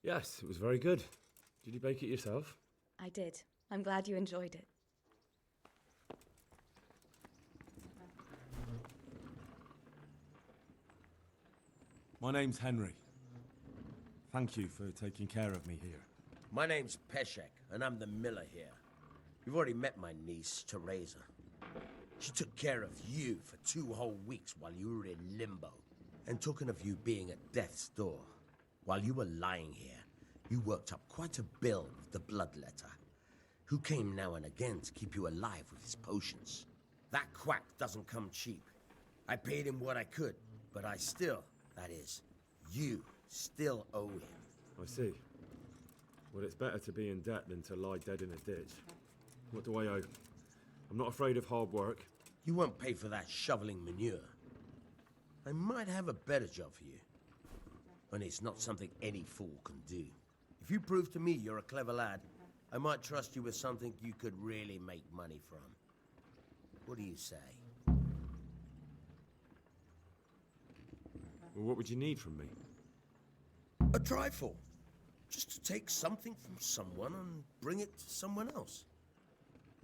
Yes, it was very good. Did you bake it yourself? I did. I'm glad you enjoyed it. My name's Henry. Thank you for taking care of me here. My name's Peshek, and I'm the miller here. You've already met my niece, Teresa. She took care of you for 2 whole weeks while you were in limbo. And talking of you being at death's door, while you were lying here, you worked up quite a bill with the bloodletter, who came now and again to keep you alive with his potions. That quack doesn't come cheap. I paid him what I could, but I still, that is, you still owe him. I see. Well, it's better to be in debt than to lie dead in a ditch. What do I owe? I'm not afraid of hard work. You won't pay for that shoveling manure. I might have a better job for you. And it's not something any fool can do. If you prove to me you're a clever lad, I might trust you with something you could really make money from. What do you say? Well, what would you need from me? A trifle. Just to take something from someone and bring it to someone else.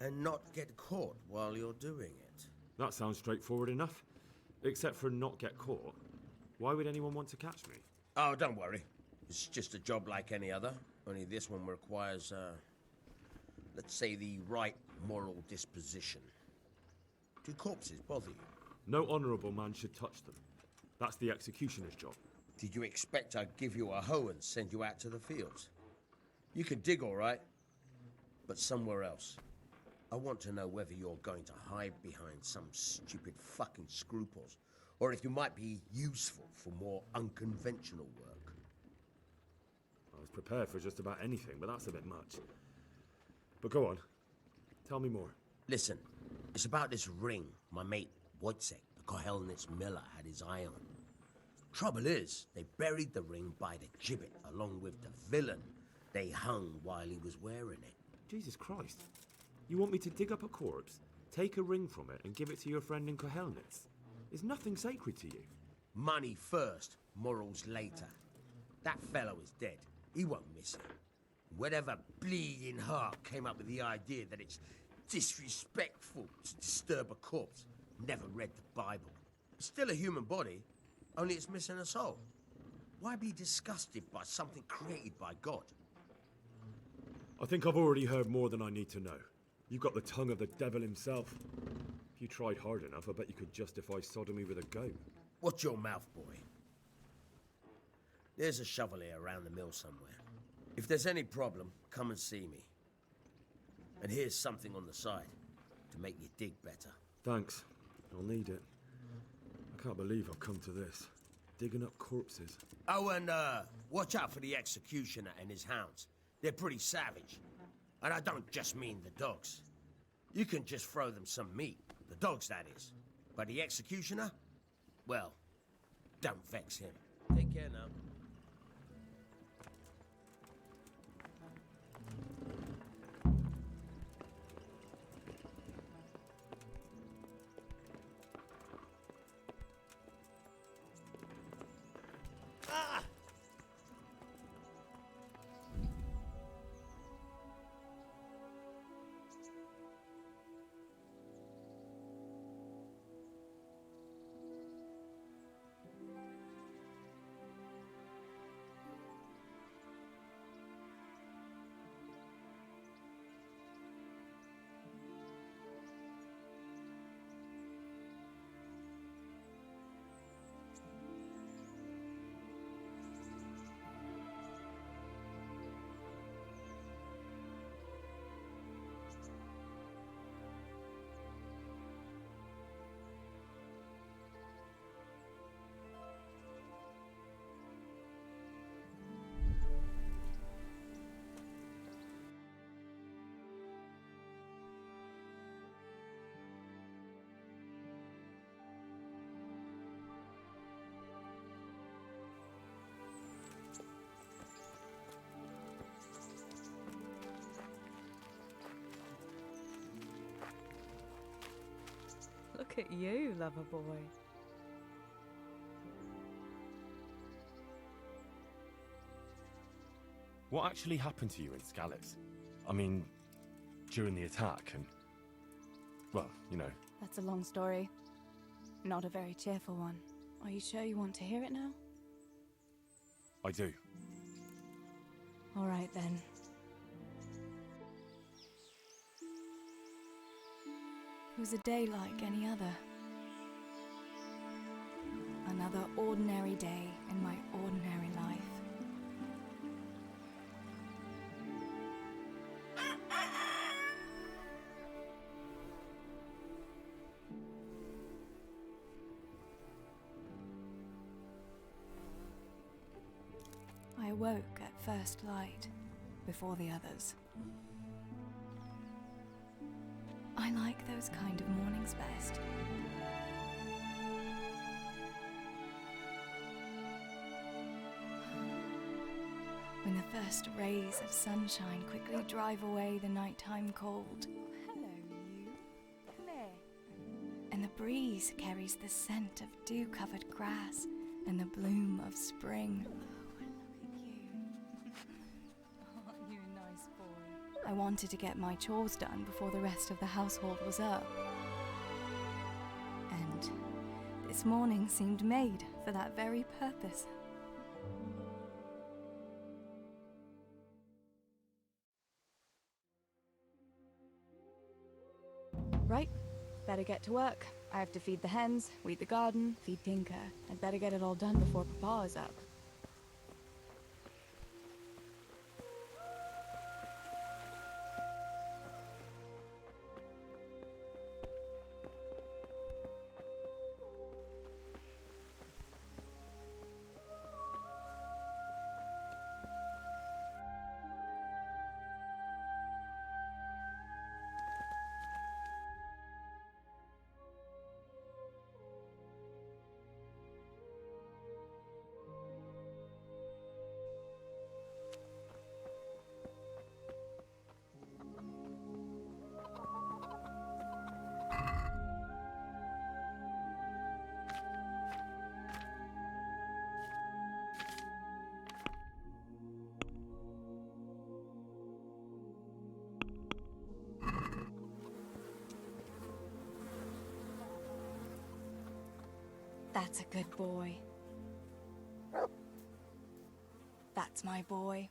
And not get caught while you're doing it. That sounds straightforward enough. Except for not get caught. Why would anyone want to catch me? Oh, don't worry. It's just a job like any other. Only this one requires, let's say, the right moral disposition. Do corpses bother you? No honourable man should touch them. That's the executioner's job. Did you expect I'd give you a hoe and send you out to the fields? You can dig all right, but somewhere else. I want to know whether you're going to hide behind some stupid fucking scruples, or if you might be useful for more unconventional work. I was prepared for just about anything, but that's a bit much. But go on. Tell me more. Listen, it's about this ring my mate Wojciech, the Kohelnitz miller, had his eye on. Trouble is, they buried the ring by the gibbet along with the villain they hung while he was wearing it. Jesus Christ. You want me to dig up a corpse, take a ring from it, and give it to your friend in Kohelnitz? Is nothing sacred to you? Money first, morals later. That fellow is dead. He won't miss it. Whatever bleeding heart came up with the idea that it's disrespectful to disturb a corpse never read the Bible. It's still a human body, only it's missing a soul. Why be disgusted by something created by God? I think I've already heard more than I need to know. You've got the tongue of the devil himself. If you tried hard enough, I bet you could justify sodomy with a goat. Watch your mouth, boy. There's a shovel here around the mill somewhere. If there's any problem, come and see me. And here's something on the side to make you dig better. Thanks. I'll need it. I can't believe I've come to this. Digging up corpses. Oh, and watch out for the executioner and his hounds. They're pretty savage. And I don't just mean the dogs. You can just throw them some meat. The dogs, that is. But the executioner? Well, don't vex him. Take care now. Look at you, lover boy. What actually happened to you in Skalitz? I mean, during the attack and... well, you know. That's a long story. Not a very cheerful one. Are you sure you want to hear it now? I do. All right, then. It was a day like any other. Another ordinary day in my ordinary life. I awoke at first light, before the others. I like those kind of mornings best. When the first rays of sunshine quickly drive away the nighttime cold. Hello, you. Come here. And the breeze carries the scent of dew-covered grass and the bloom of spring. Aren't you a nice boy? I wanted to get my chores done before the rest of the household was up. And this morning seemed made for that very purpose. Right, better get to work. I have to feed the hens, weed the garden, feed Tinker. I'd better get it all done before Papa is up. That's a good boy. That's my boy.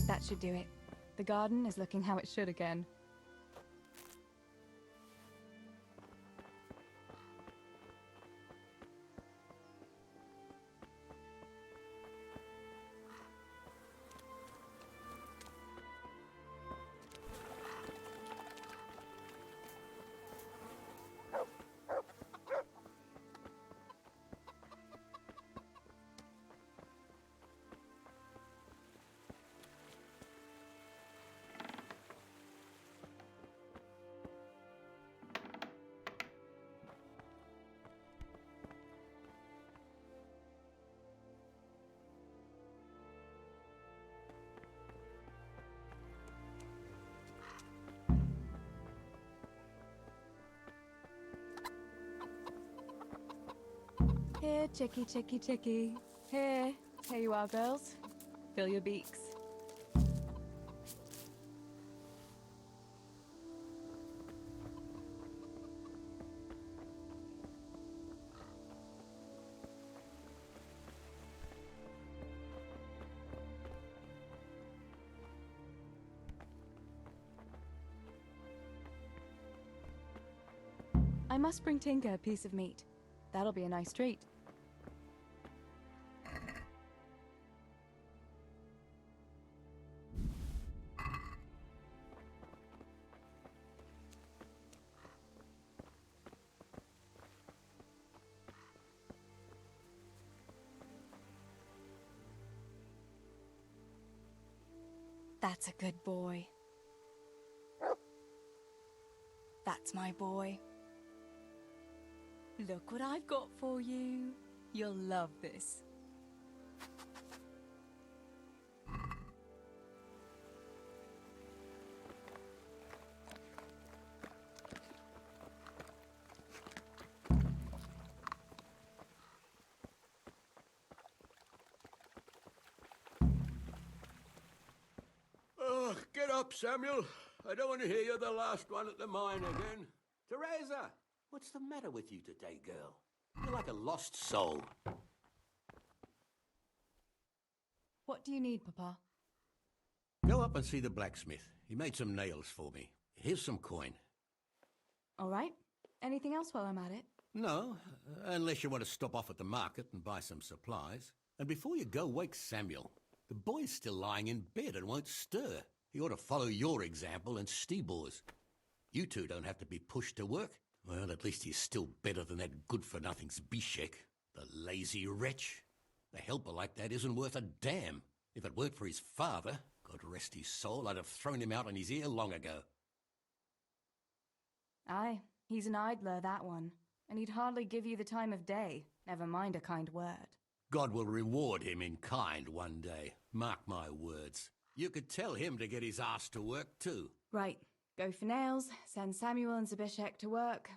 That should do it. The garden is looking how it should again. Here, chickie, chickie, chickie. Here. Here you are, girls. Fill your beaks. I must bring Tinker a piece of meat. That'll be a nice treat. That's a good boy. That's my boy. Look what I've got for you. You'll love this. Oh, get up, Samuel. I don't want to hear you're the last one at the mine again. Teresa, what's the matter with you today, girl? You're like a lost soul. What do you need, Papa? Go up and see the blacksmith. He made some nails for me. Here's some coin. All right. Anything else while I'm at it? No, unless you want to stop off at the market and buy some supplies. And before you go, wake Samuel. The boy's still lying in bed and won't stir. He ought to follow your example and Stebor's. You two don't have to be pushed to work. Well, at least he's still better than that good-for-nothing Zbyszek, the lazy wretch. A helper like that isn't worth a damn. If it weren't for his father, God rest his soul, I'd have thrown him out on his ear long ago. Aye, he's an idler, that one. And he'd hardly give you the time of day, never mind a kind word. God will reward him in kind one day. Mark my words. You could tell him to get his ass to work, too. Right. Go for nails, send Samuel and Zbyszek to work.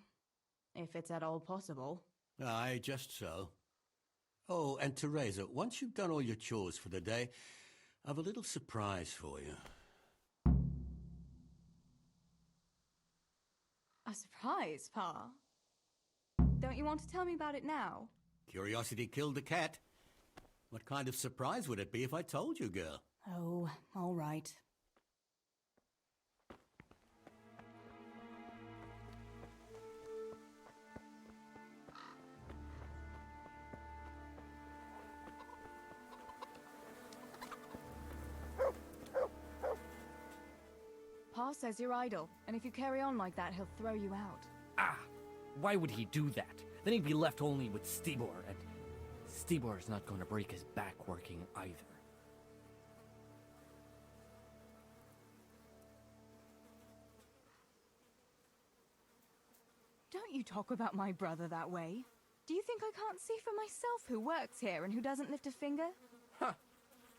If it's at all possible. Aye, just so. Oh, and Teresa, once you've done all your chores for the day, I've a little surprise for you. A surprise, Pa? Don't you want to tell me about it now? Curiosity killed the cat. What kind of surprise would it be if I told you, girl? Oh, all right. Pa says you're idle, and if you carry on like that, he'll throw you out. Ah! Why would he do that? Then he'd be left only with Stibor, and Stibor's not going to break his back working either. Don't you talk about my brother that way. Do you think I can't see for myself who works here and who doesn't lift a finger? Ha!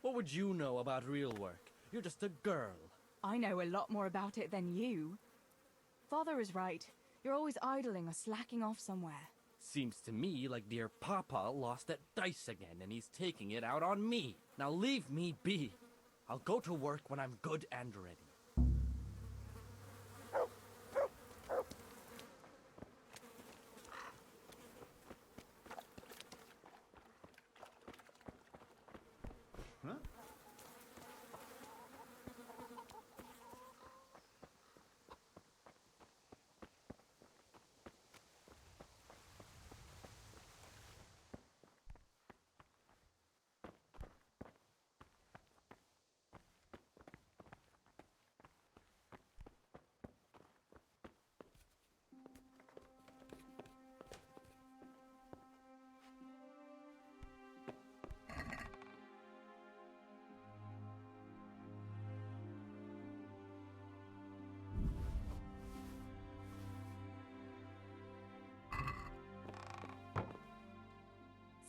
What would you know about real work? You're just a girl. I know a lot more about it than you. Father is right. You're always idling or slacking off somewhere. Seems to me like dear Papa lost at dice again and he's taking it out on me. Now leave me be. I'll go to work when I'm good and ready. Huh?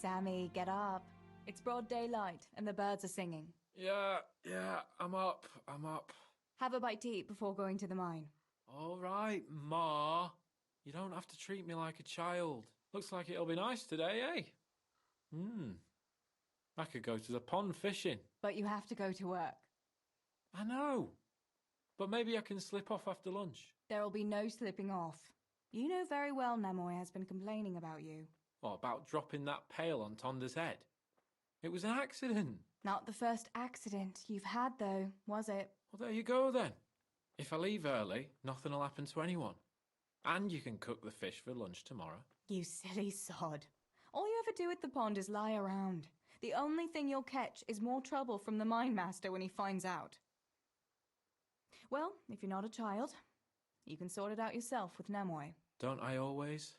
Sammy, get up. It's broad daylight, and the birds are singing. Yeah, I'm up. Have a bite to eat before going to the mine. All right, Ma. You don't have to treat me like a child. Looks like it'll be nice today, eh? I could go to the pond fishing. But you have to go to work. I know. But maybe I can slip off after lunch. There'll be no slipping off. You know very well Nemoy has been complaining about you. What about dropping that pail on Tonda's head? It was an accident. Not the first accident you've had, though, was it? Well, there you go then. If I leave early, nothing will happen to anyone. And you can cook the fish for lunch tomorrow. You silly sod. All you ever do at the pond is lie around. The only thing you'll catch is more trouble from the mine master when he finds out. Well, if you're not a child, you can sort it out yourself with Nemoy. Don't I always?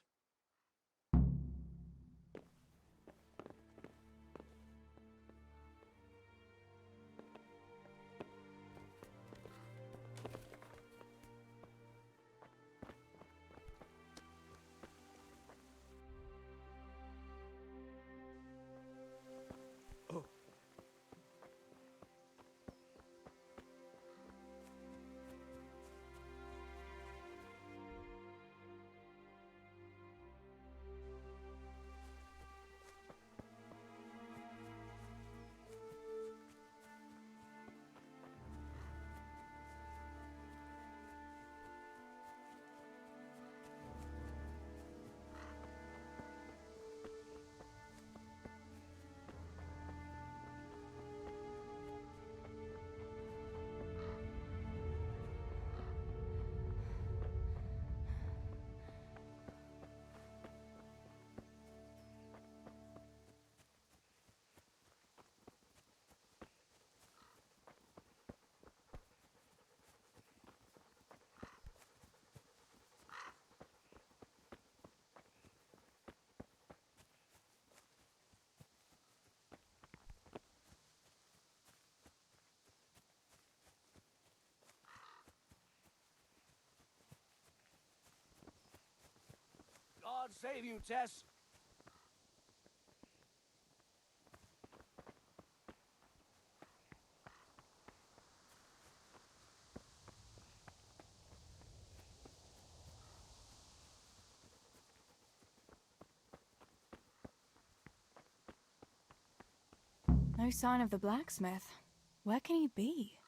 God save you, Tess. No sign of the blacksmith. Where can he be?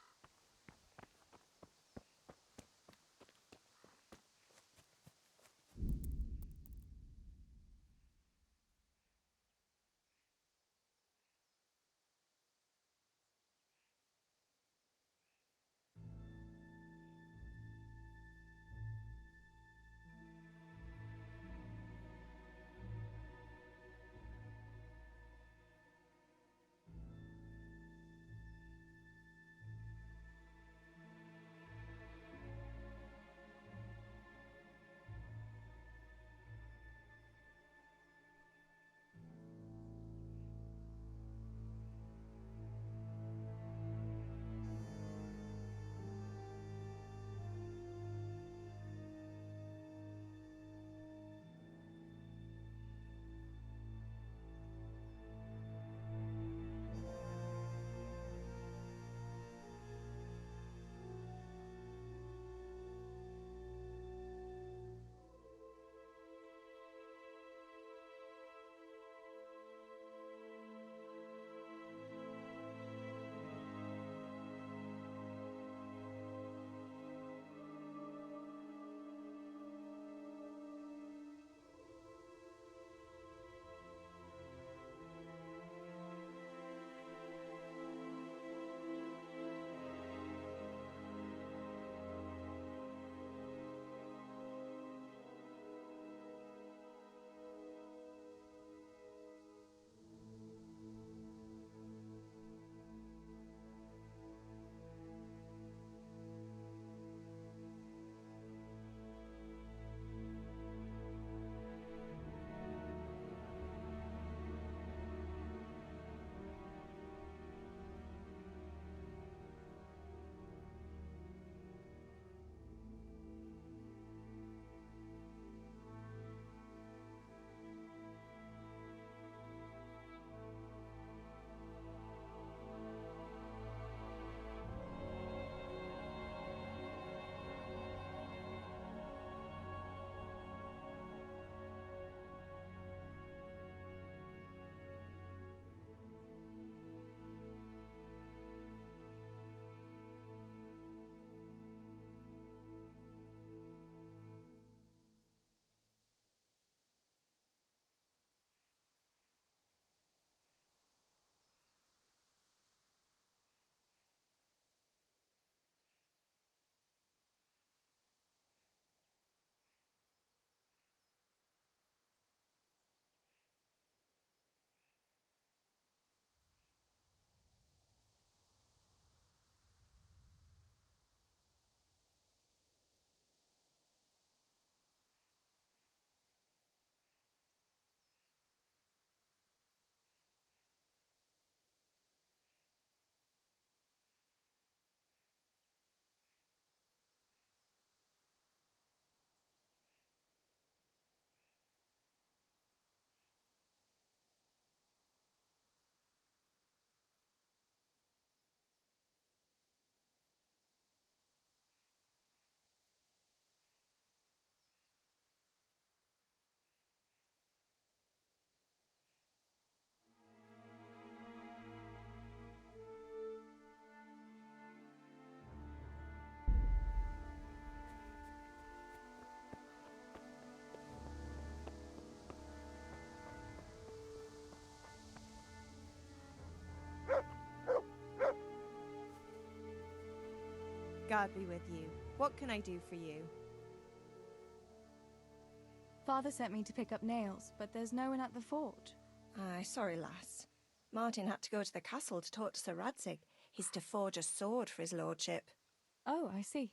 God be with you. What can I do for you? Father sent me to pick up nails, but there's no one at the forge. Aye, sorry, lass. Martin had to go to the castle to talk to Sir Radzig. He's to forge a sword for his lordship. Oh, I see.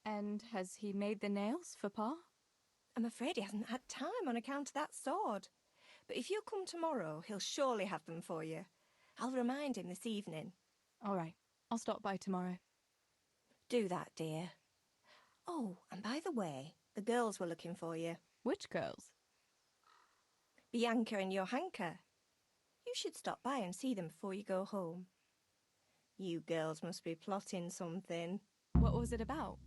And has he made the nails for Pa? I'm afraid he hasn't had time on account of that sword. But if you come tomorrow, he'll surely have them for you. I'll remind him this evening. All right, I'll stop by tomorrow. Do that, dear. Oh, and by the way, the girls were looking for you. Which girls? Bianca and Johanka. You should stop by and see them before you go home. You girls must be plotting something. What was it about?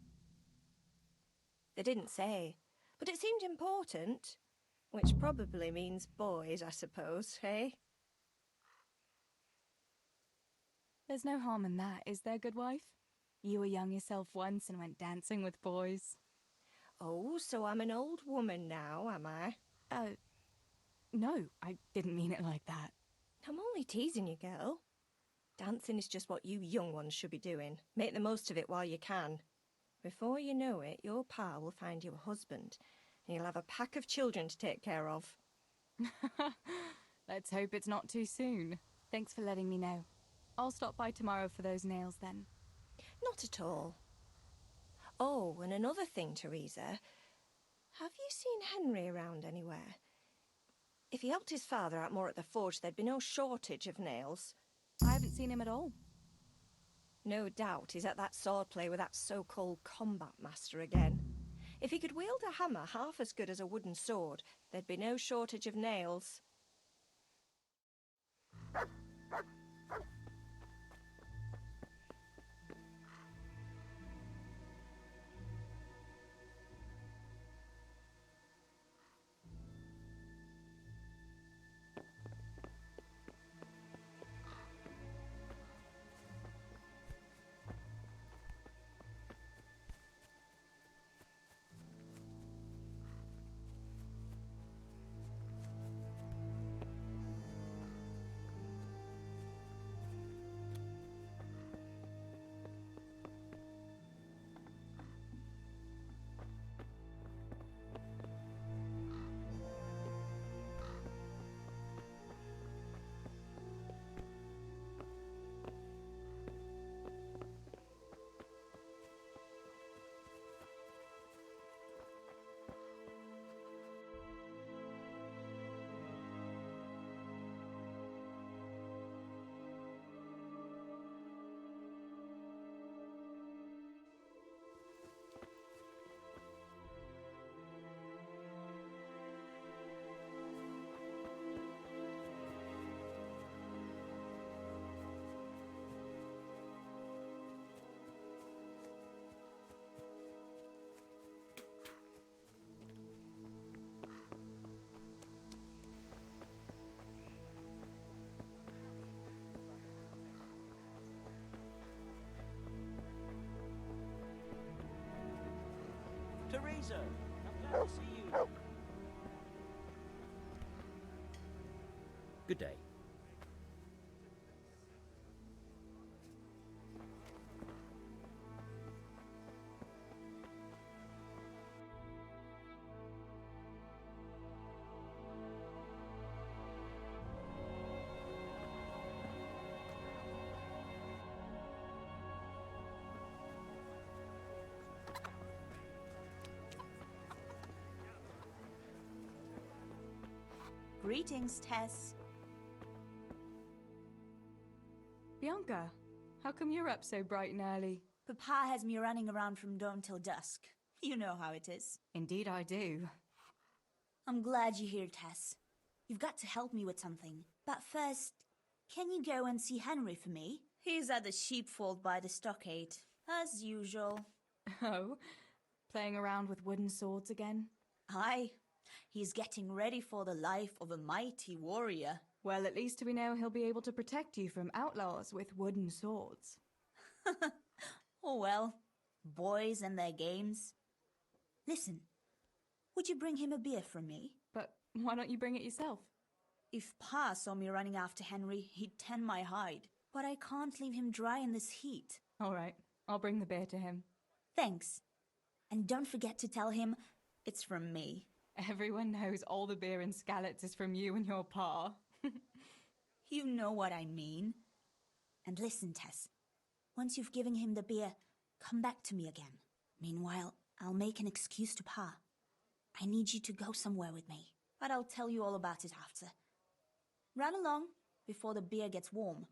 They didn't say, but it seemed important. Which probably means boys, I suppose, eh? There's no harm in that, is there, good wife? You were young yourself once and went dancing with boys. Oh, so I'm an old woman now, am I? No, I didn't mean it like that. I'm only teasing you, girl. Dancing is just what you young ones should be doing. Make the most of it while you can. Before you know it, your pa will find you a husband, and you'll have a pack of children to take care of. Let's hope it's not too soon. Thanks for letting me know. I'll stop by tomorrow for those nails then. Not at all. Oh, and another thing, Teresa. Have you seen Henry around anywhere? If he helped his father out more at the forge, there'd be no shortage of nails. I haven't seen him at all. No doubt he's at that swordplay with that so-called combat master again. If he could wield a hammer half as good as a wooden sword, there'd be no shortage of nails. Teresa, I'm glad to see you. Good day. Greetings, Tess. Bianca, how come you're up so bright and early? Papa has me running around from dawn till dusk. You know how it is. Indeed I do. I'm glad you're here, Tess. You've got to help me with something. But first, can you go and see Henry for me? He's at the sheepfold by the stockade, as usual. Oh, playing around with wooden swords again? Aye. He's getting ready for the life of a mighty warrior. Well, at least we know he'll be able to protect you from outlaws with wooden swords. Oh well, boys and their games. Listen, would you bring him a beer from me? But why don't you bring it yourself? If Pa saw me running after Henry, he'd tan my hide. But I can't leave him dry in this heat. All right, I'll bring the beer to him. Thanks. And don't forget to tell him it's from me. Everyone knows all the beer in Skalitz is from you and your pa. You know what I mean. And listen, Tess. Once you've given him the beer, come back to me again. Meanwhile, I'll make an excuse to Pa. I need you to go somewhere with me, but I'll tell you all about it after. Run along before the beer gets warm.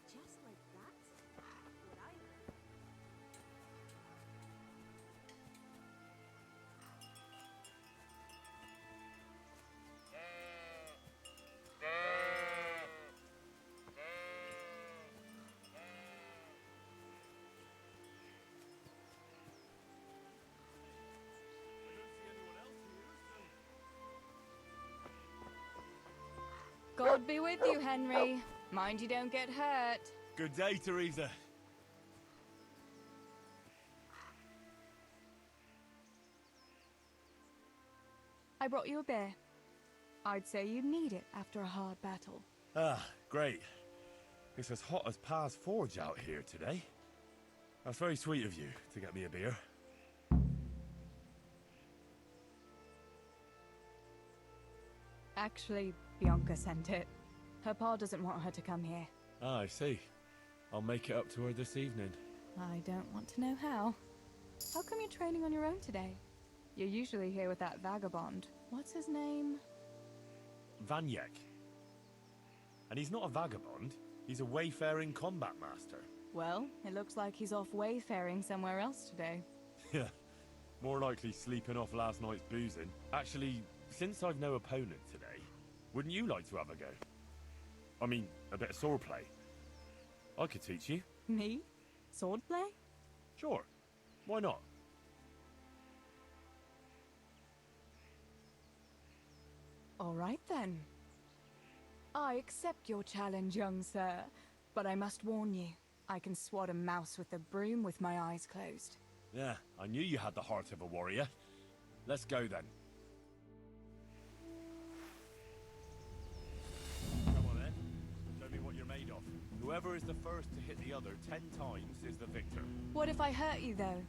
Just like that? What I God be with you, Henry. Mind you don't get hurt. Good day, Teresa. I brought you a beer. I'd say you'd need it after a hard battle. Ah, great. It's as hot as Pa's Forge out here today. That's very sweet of you to get me a beer. Actually, Bianca sent it. Her pa doesn't want her to come here. Ah, I see. I'll make it up to her this evening. I don't want to know how. How come you're training on your own today? You're usually here with that vagabond. What's his name? Vanyek. And he's not a vagabond. He's a wayfaring combat master. Well, it looks like he's off wayfaring somewhere else today. Yeah, more likely sleeping off last night's boozing. Actually, since I've no opponent today, wouldn't you like to have a go? I mean, a bit of swordplay. I could teach you. Me? Swordplay? Sure. Why not? All right then. I accept your challenge, young sir, but I must warn you, I can swat a mouse with a broom with my eyes closed. Yeah, I knew you had the heart of a warrior. Let's go then. Come on then. Show me what you're made of. Whoever is the first to hit the other 10 times is the victor. What if I hurt you, though?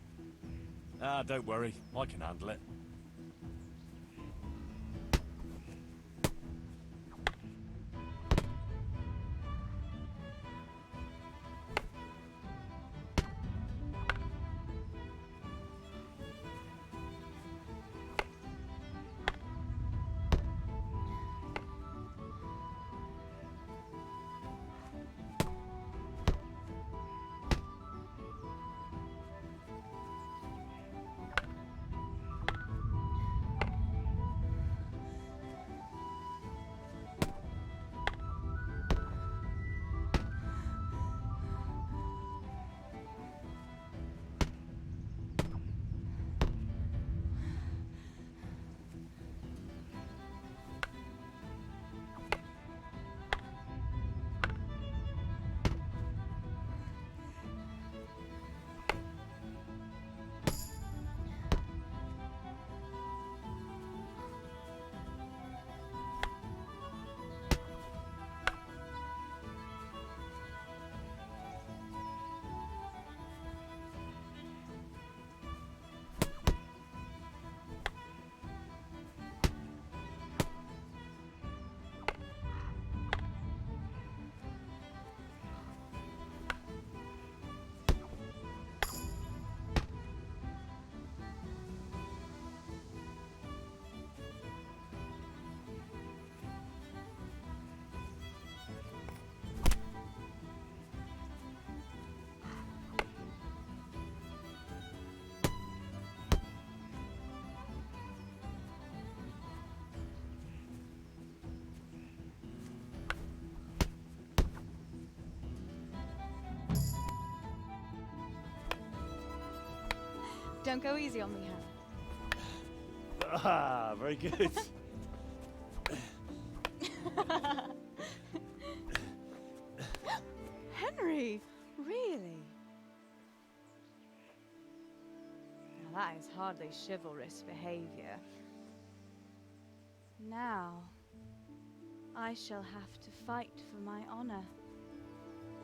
Ah, don't worry. I can handle it. Don't go easy on me, Harry. Ah, very good. Henry, really? That is hardly chivalrous behavior. Now, I shall have to fight for my honor.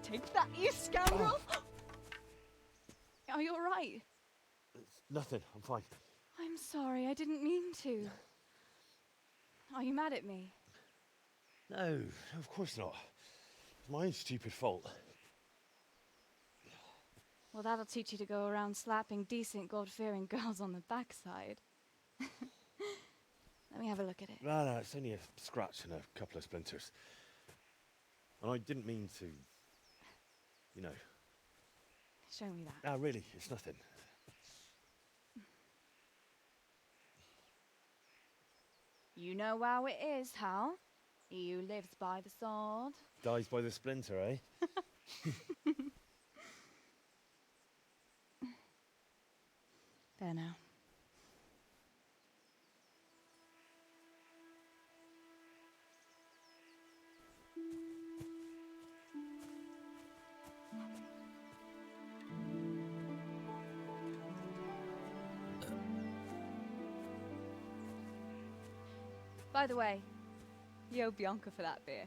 Take that, you scoundrel! Are you alright? It's nothing. I'm fine. I'm sorry, I didn't mean to. Are you mad at me? No, of course not. It's my own stupid fault. Well, that'll teach you to go around slapping decent, God-fearing girls on the backside. Let me have a look at it. No, it's only a scratch and a couple of splinters. And I didn't mean to, you know. Show me that. No, really, it's nothing. You know how it is, Hal. He who lives by the sword Dies by the splinter, eh? There now. By the way, you owe Bianca for that beer.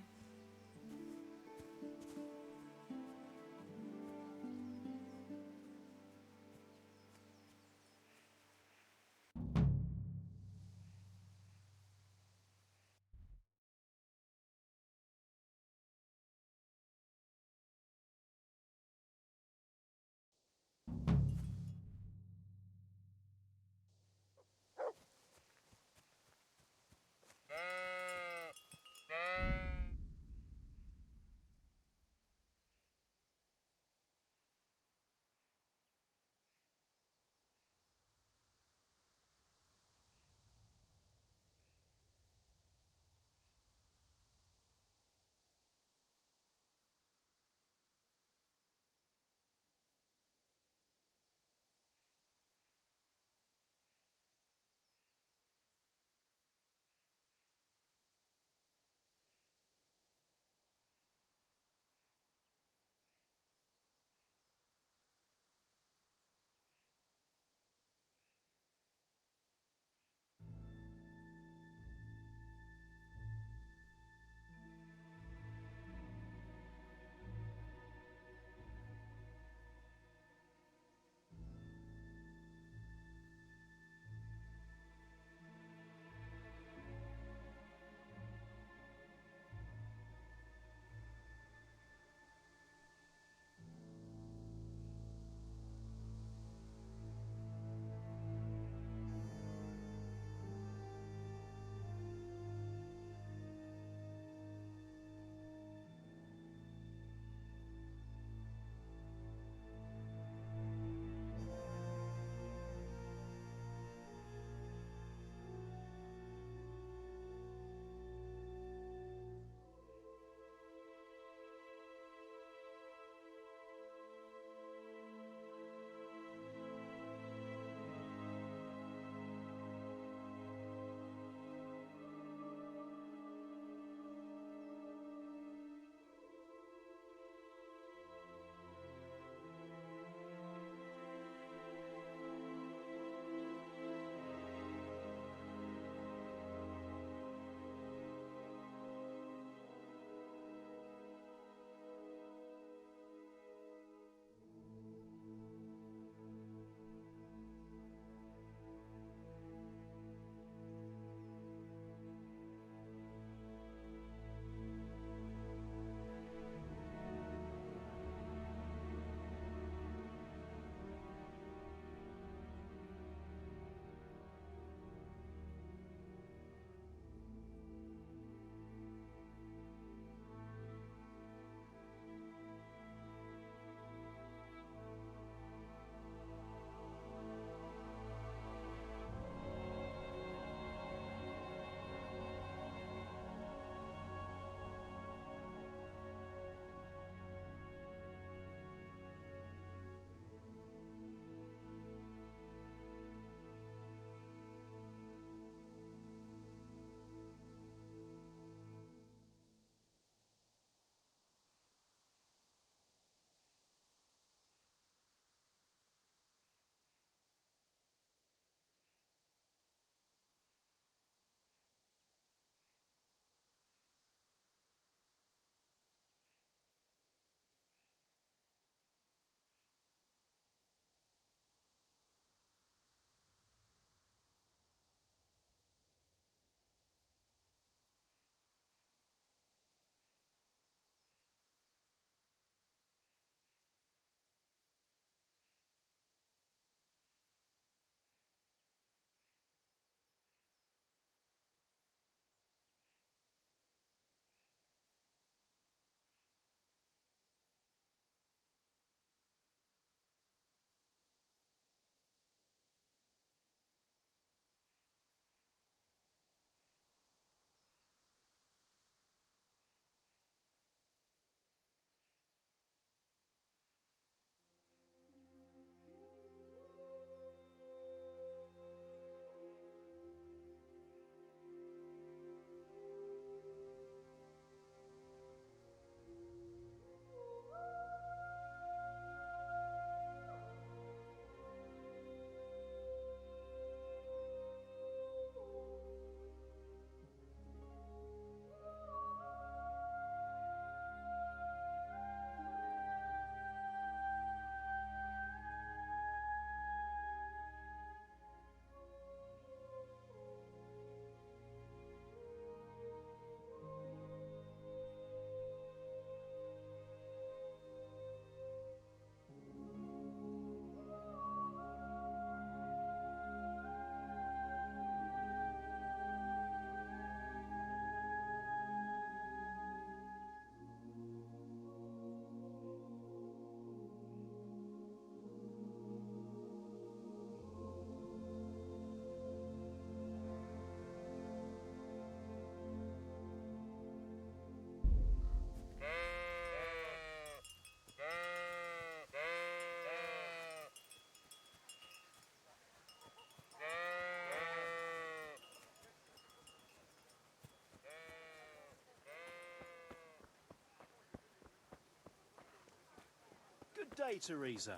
Good day, Teresa.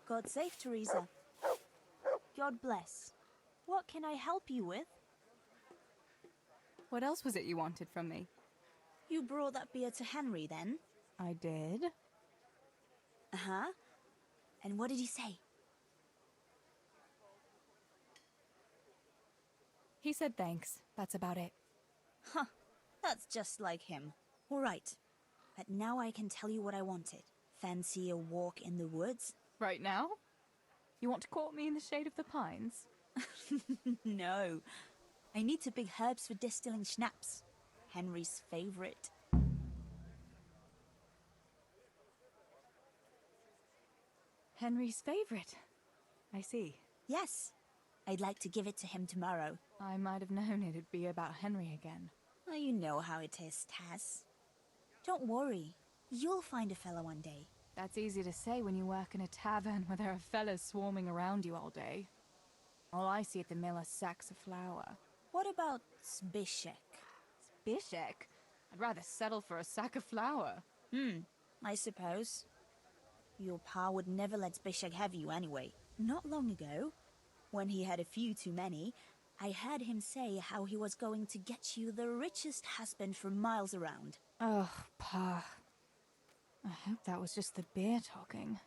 God save Teresa. God bless. What can I help you with? What else was it you wanted from me? You brought that beer to Henry, then? I did. Uh-huh. And what did he say? He said thanks. That's about it. Huh. That's just like him. All right. But now I can tell you what I wanted. Fancy a walk in the woods? Right now? You want to court me in the shade of the pines? No. I need to pick herbs for distilling schnapps. Henry's favorite. Henry's favorite. I see. Yes. I'd like to give it to him tomorrow. I might have known it'd be about Henry again. Well, you know how it is, Taz. Don't worry. You'll find a fella one day. That's easy to say when you work in a tavern where there are fellas swarming around you all day. All I see at the mill are sacks of flour. What about Zbyszek? Zbyszek? I'd rather settle for a sack of flour. I suppose. Your pa would never let Zbyszek have you anyway. Not long ago, when he had a few too many, I heard him say how he was going to get you the richest husband for miles around. Oh, Pa. I hope that was just the beer talking.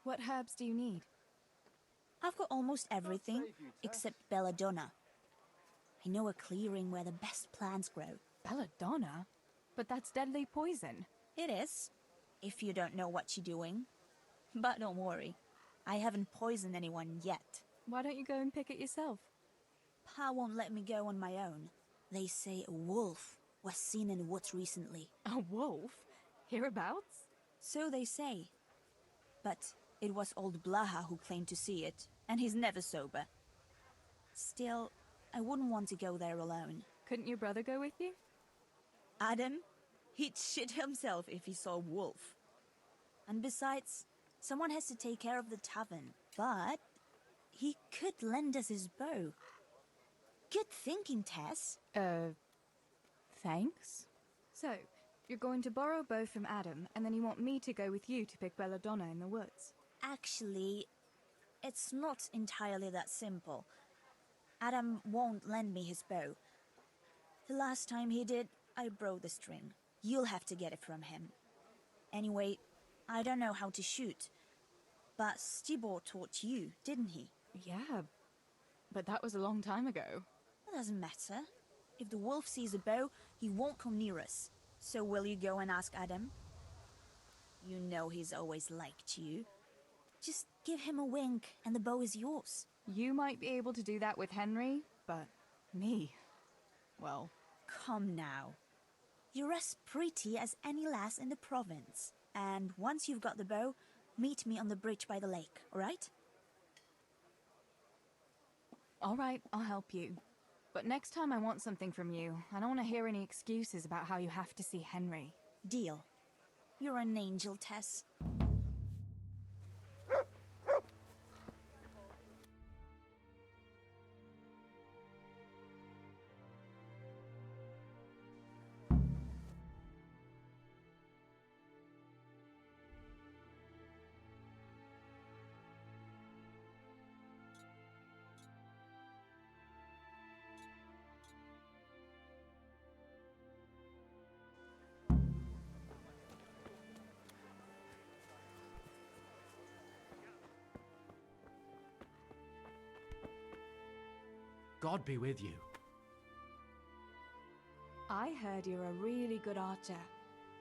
What herbs do you need? I've got almost everything, except belladonna. I know a clearing where the best plants grow. Belladonna? But that's deadly poison. It is, if you don't know what you're doing. But don't worry, I haven't poisoned anyone yet. Why don't you go and pick it yourself? Pa won't let me go on my own. They say a wolf was seen in the woods recently. A wolf? Hereabouts? So they say. But it was old Blaha who claimed to see it, and he's never sober. Still, I wouldn't want to go there alone. Couldn't your brother go with you? Adam? He'd shit himself if he saw a wolf. And besides, someone has to take care of the tavern. But he could lend us his bow. Good thinking, Tess. Thanks? So, you're going to borrow a bow from Adam, and then you want me to go with you to pick belladonna in the woods? Actually, it's not entirely that simple. Adam won't lend me his bow. The last time he did, I broke the string. You'll have to get it from him. Anyway, I don't know how to shoot. But Stibor taught you, didn't he? Yeah, but that was a long time ago. It doesn't matter. If the wolf sees a bow, he won't come near us. So will you go and ask Adam? You know he's always liked you. Just give him a wink and the bow is yours. You might be able to do that with Henry, but me, well... Come now. You're as pretty as any lass in the province. And once you've got the bow, meet me on the bridge by the lake, alright? Alright, I'll help you. But next time I want something from you, I don't want to hear any excuses about how you have to see Henry. Deal. You're an angel, Tess. God be with you. I heard you're a really good archer,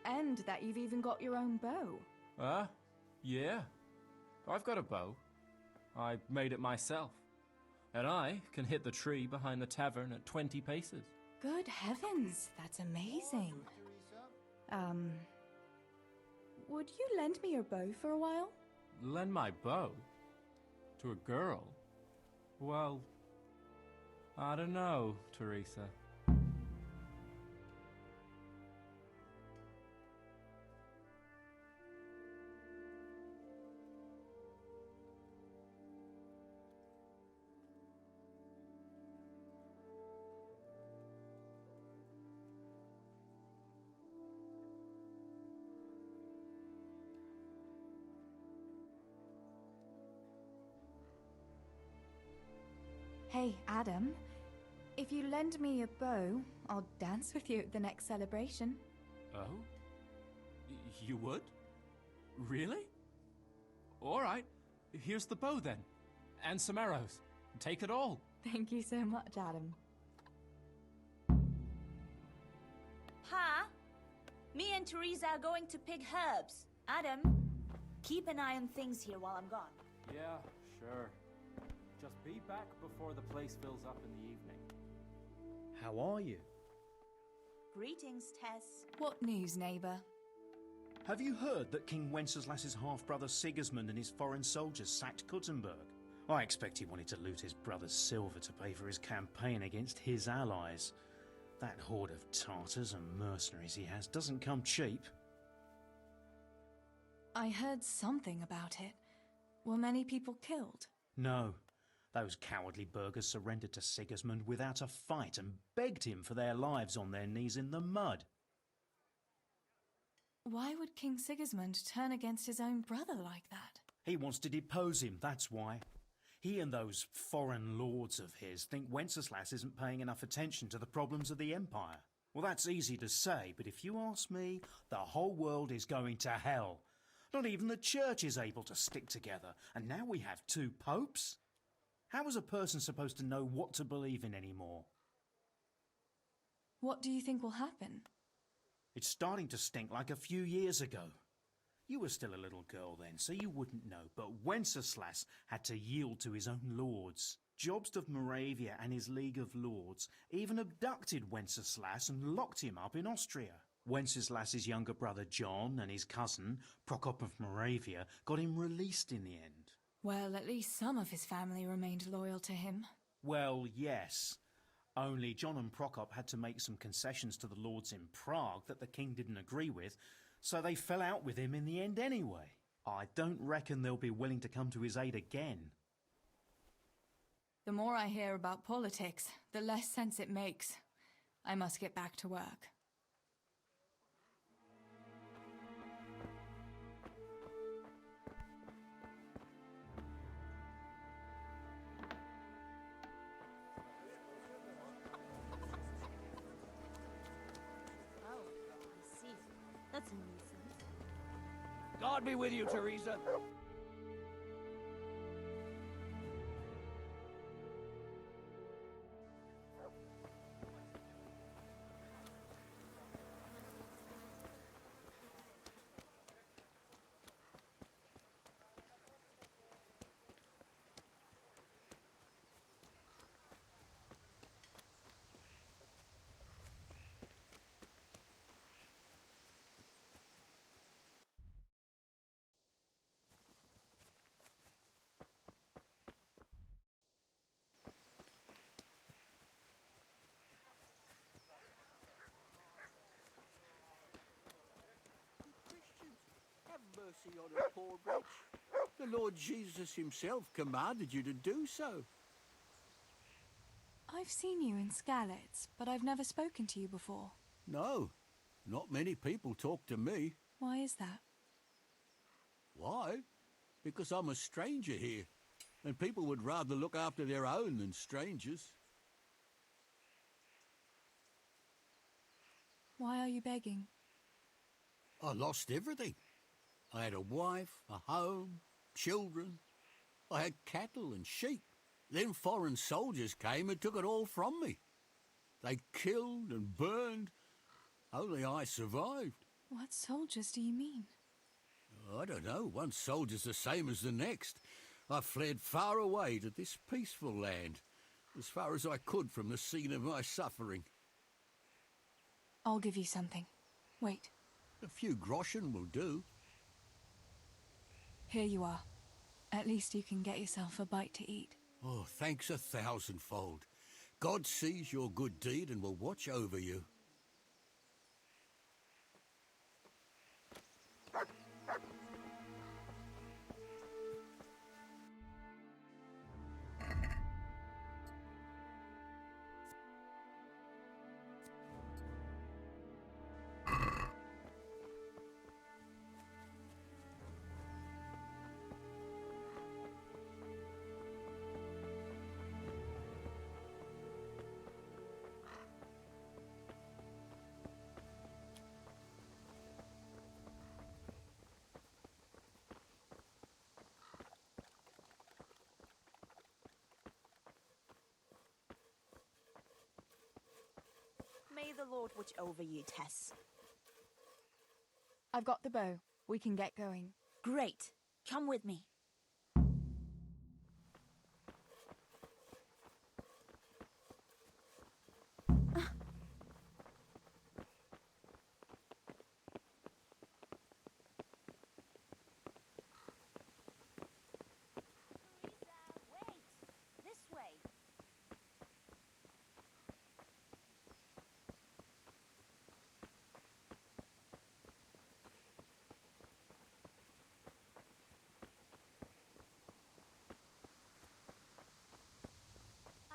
and that you've even got your own bow. Yeah. I've got a bow. I made it myself. And I can hit the tree behind the tavern at 20 paces. Good heavens, that's amazing. Would you lend me your bow for a while? Lend my bow? To a girl? Well, I don't know, Teresa. Hey, Adam. If you lend me a bow, I'll dance with you at the next celebration. Oh? You would? Really? All right. Here's the bow then. And some arrows. Take it all. Thank you so much, Adam. Pa? Me and Teresa are going to pick herbs. Adam, keep an eye on things here while I'm gone. Yeah, sure. Just be back before the place fills up in the evening. How are you? Greetings, Tess. What news, neighbour? Have you heard that King Wenceslas's half-brother Sigismund and his foreign soldiers sacked Kuttenberg? I expect he wanted to loot his brother's silver to pay for his campaign against his allies. That horde of Tartars and mercenaries he has doesn't come cheap. I heard something about it. Were many people killed? No. Those cowardly burghers surrendered to Sigismund without a fight and begged him for their lives on their knees in the mud. Why would King Sigismund turn against his own brother like that? He wants to depose him, that's why. He and those foreign lords of his think Wenceslas isn't paying enough attention to the problems of the empire. Well, that's easy to say, but if you ask me, the whole world is going to hell. Not even the church is able to stick together, and now we have 2 popes? How is a person supposed to know what to believe in anymore? What do you think will happen? It's starting to stink like a few years ago. You were still a little girl then, so you wouldn't know, but Wenceslas had to yield to his own lords. Jobst of Moravia and his League of Lords even abducted Wenceslas and locked him up in Austria. Wenceslas's younger brother John and his cousin, Prokop of Moravia, got him released in the end. Well, at least some of his family remained loyal to him. Well, yes. Only John and Prokop had to make some concessions to the lords in Prague that the king didn't agree with, so they fell out with him in the end anyway. I don't reckon they'll be willing to come to his aid again. The more I hear about politics, the less sense it makes. I must get back to work. That's a nuisance. God be with you, Teresa. Mercy on a poor wretch. The Lord Jesus himself commanded you to do so. I've seen you in Skalitz, but I've never spoken to you before. No, not many people talk to me. Why is that? Why? Because I'm a stranger here, and people would rather look after their own than strangers. Why are you begging? I lost everything. I had a wife, a home, children. I had cattle and sheep. Then foreign soldiers came and took it all from me. They killed and burned. Only I survived. What soldiers do you mean? I don't know. One soldier's the same as the next. I fled far away to this peaceful land, as far as I could from the scene of my suffering. I'll give you something. Wait. A few groschen will do. Here you are. At least you can get yourself a bite to eat. Oh, thanks 1,000-fold. God sees your good deed and will watch over you. May the Lord watch over you, Tess. I've got the bow. We can get going. Great. Come with me.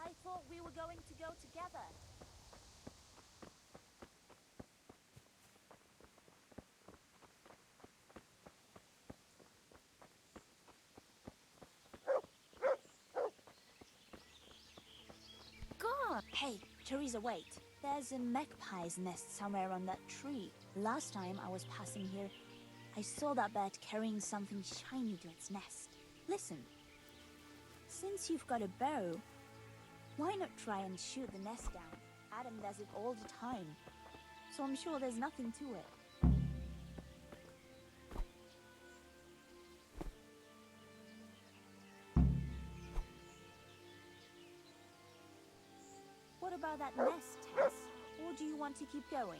I thought we were going to go together. God! Hey, Teresa, wait. There's a magpie's nest somewhere on that tree. Last time I was passing here, I saw that bird carrying something shiny to its nest. Listen. Since you've got a bow, why not try and shoot the nest down? Adam does it all the time, so I'm sure there's nothing to it. What about that nest, Tess? Or do you want to keep going?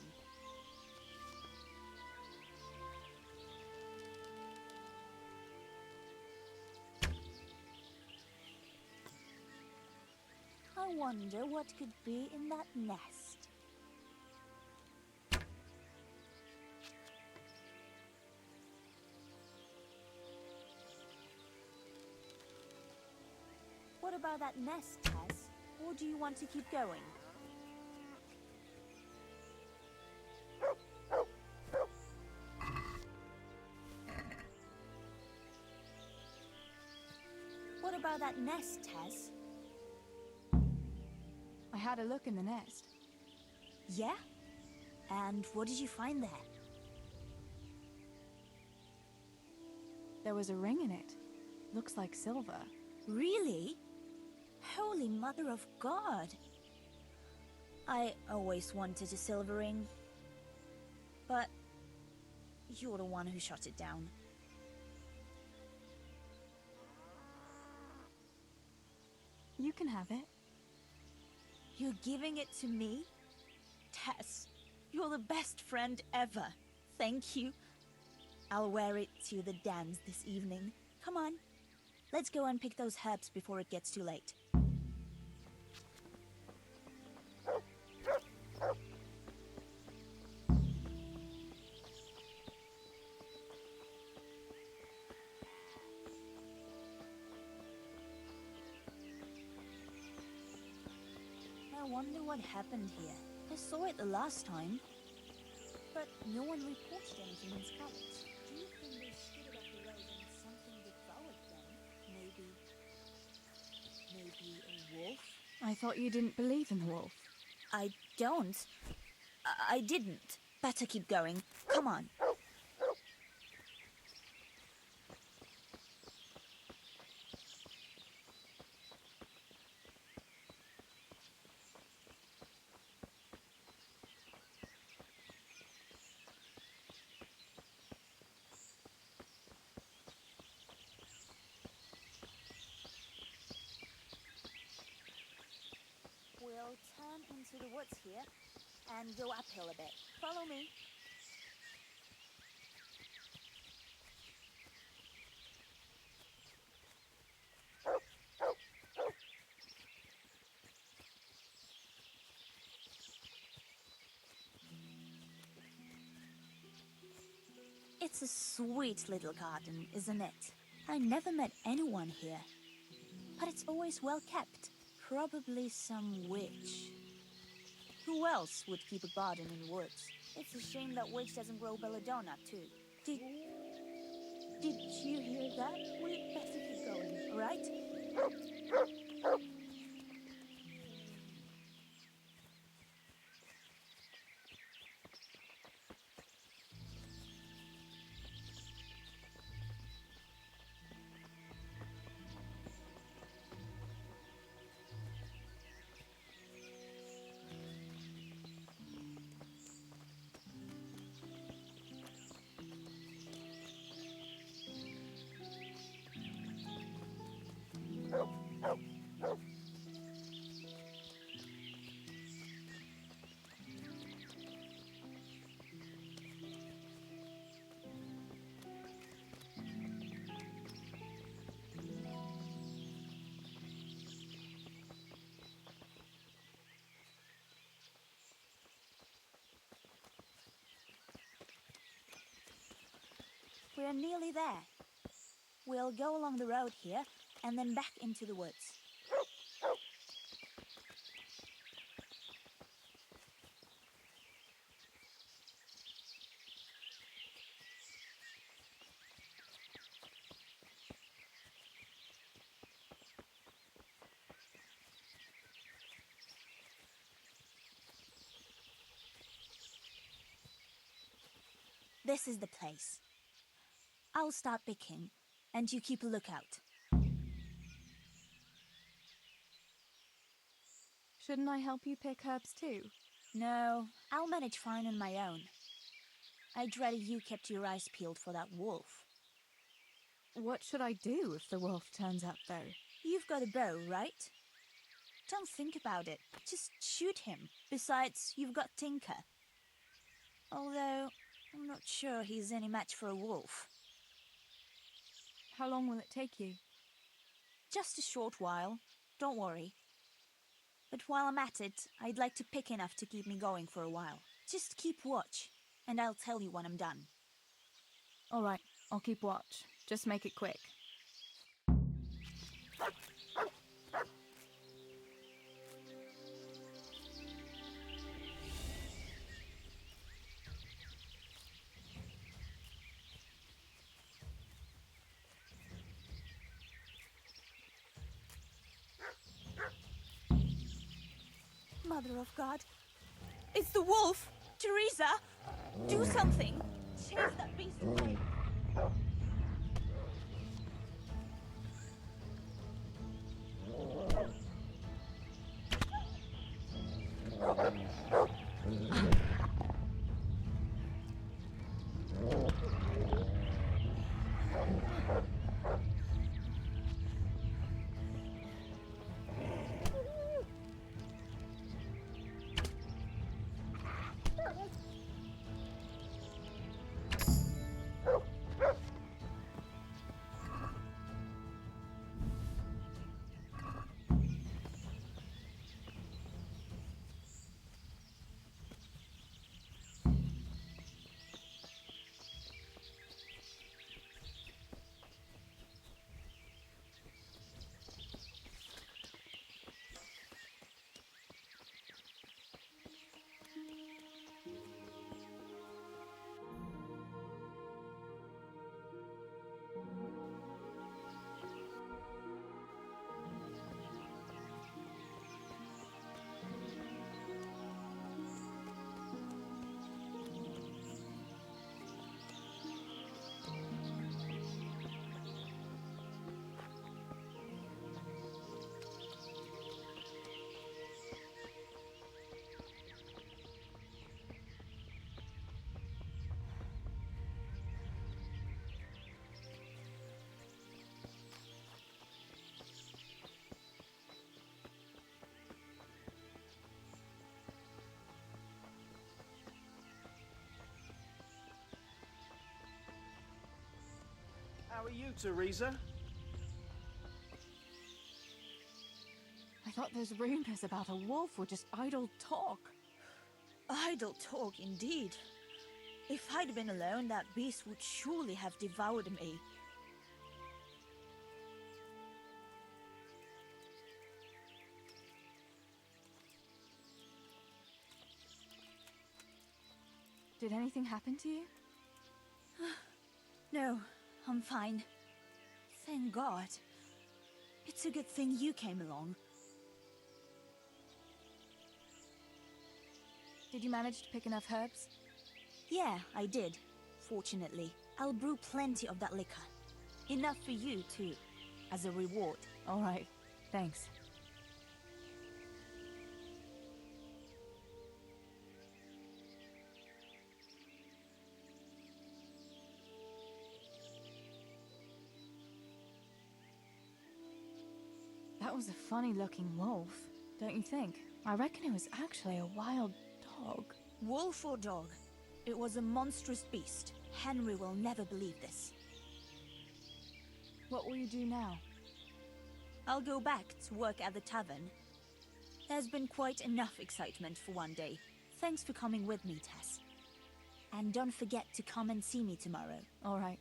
I wonder what could be in that nest. What about that nest, Tess? Or do you want to keep going? What about that nest, Tess? I had a look in the nest. Yeah? And what did you find there? There was a ring in it. Looks like silver. Really? Holy Mother of God! I always wanted a silver ring. But you're the one who shot it down. You can have it. You're giving it to me? Tess, you're the best friend ever. Thank you. I'll wear it to the dance this evening. Come on. Let's go and pick those herbs before it gets too late. I wonder what happened here. I saw it the last time, but no one reported anything in Scouts. Do you think they skidded off the road and something devoured them? Maybe a wolf? I thought you didn't believe in the wolf. I don't. I didn't. Better keep going. Come on. turn into the woods here and go uphill a bit. Follow me. It's a sweet little garden, isn't it? I never met anyone here. But it's always well kept. Probably some witch. Who else would keep a garden in woods? It's a shame that witch doesn't grow belladonna, too. Did you hear that? We'd better keep going, all right? We're nearly there. We'll go along the road here and then back into the woods. This is the place. I'll start picking, and you keep a lookout. Shouldn't I help you pick herbs too? No, I'll manage fine on my own. I'd rather you kept your eyes peeled for that wolf. What should I do if the wolf turns up, though? You've got a bow, right? Don't think about it. Just shoot him. Besides, you've got Tinker. Although, I'm not sure he's any match for a wolf. How long will it take you? Just a short while. Don't worry. But while I'm at it, I'd like to pick enough to keep me going for a while. Just keep watch, and I'll tell you when I'm done. All right, I'll keep watch. Just make it quick. Mother of God. It's the wolf! Teresa! Do something! Chase that beast away! How are you, Teresa? I thought those rumors about a wolf were just idle talk. Idle talk, indeed. If I'd been alone, that beast would surely have devoured me. Did anything happen to you? No, I'm fine. Thank God. It's a good thing you came along. Did you manage to pick enough herbs? Yeah, I did. Fortunately, I'll brew plenty of that liquor. Enough for you, too, as a reward. All right, thanks. That was a funny-looking wolf, don't you think? I reckon it was actually a wild dog. Wolf or dog? It was a monstrous beast. Henry will never believe this. What will you do now? I'll go back to work at the tavern. There's been quite enough excitement for one day. Thanks for coming with me, Tess. And don't forget to come and see me tomorrow. All right.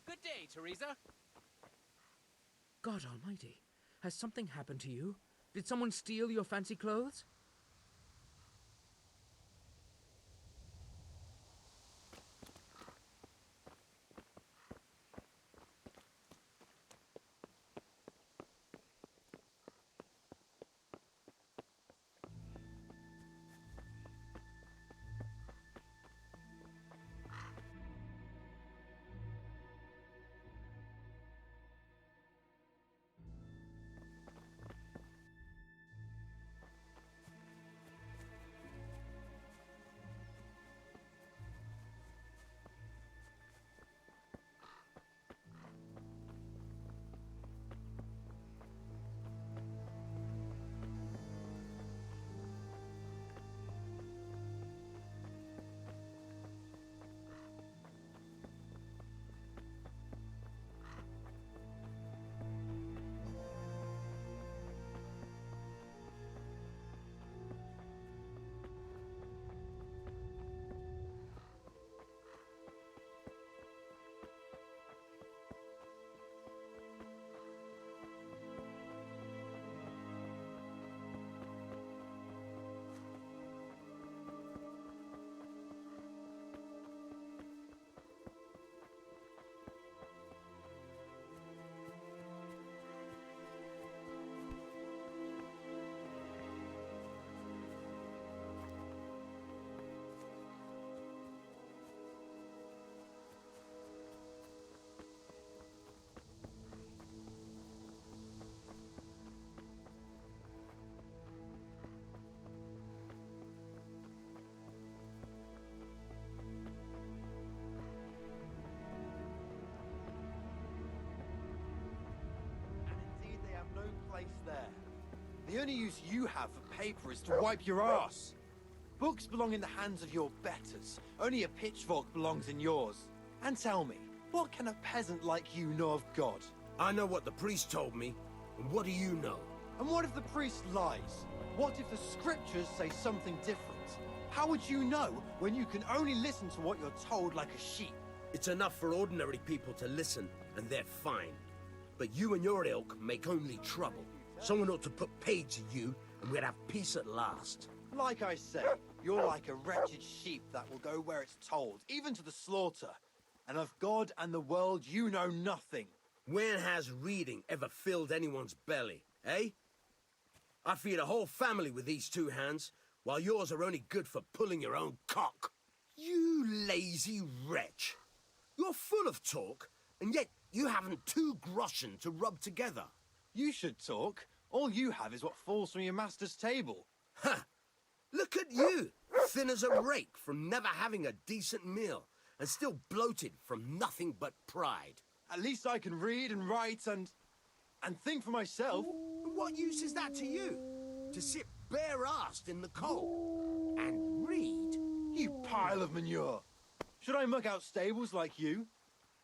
Good day, Teresa. God almighty, has something happened to you? Did someone steal your fancy clothes? The only use you have for paper is to wipe your ass. Books belong in the hands of your betters. Only a pitchfork belongs in yours. And tell me, what can a peasant like you know of God? I know what the priest told me. And what do you know? And what if the priest lies? What if the scriptures say something different? How would you know when you can only listen to what you're told like a sheep? It's enough for ordinary people to listen, and they're fine. But you and your ilk make only trouble. Someone ought to put pay to you, and we'd have peace at last. Like I say, you're like a wretched sheep that will go where it's told, even to the slaughter. And of God and the world you know nothing. When has reading ever filled anyone's belly, eh? I feed a whole family with these two hands, while yours are only good for pulling your own cock. You lazy wretch. You're full of talk, and yet you haven't 2 groschen to rub together. You should talk. All you have is what falls from your master's table. Ha! Look at you, thin as a rake from never having a decent meal, and still bloated from nothing but pride. At least I can read and write and think for myself. What use is that to you? To sit bare-assed in the cold and read? You pile of manure. Should I muck out stables like you?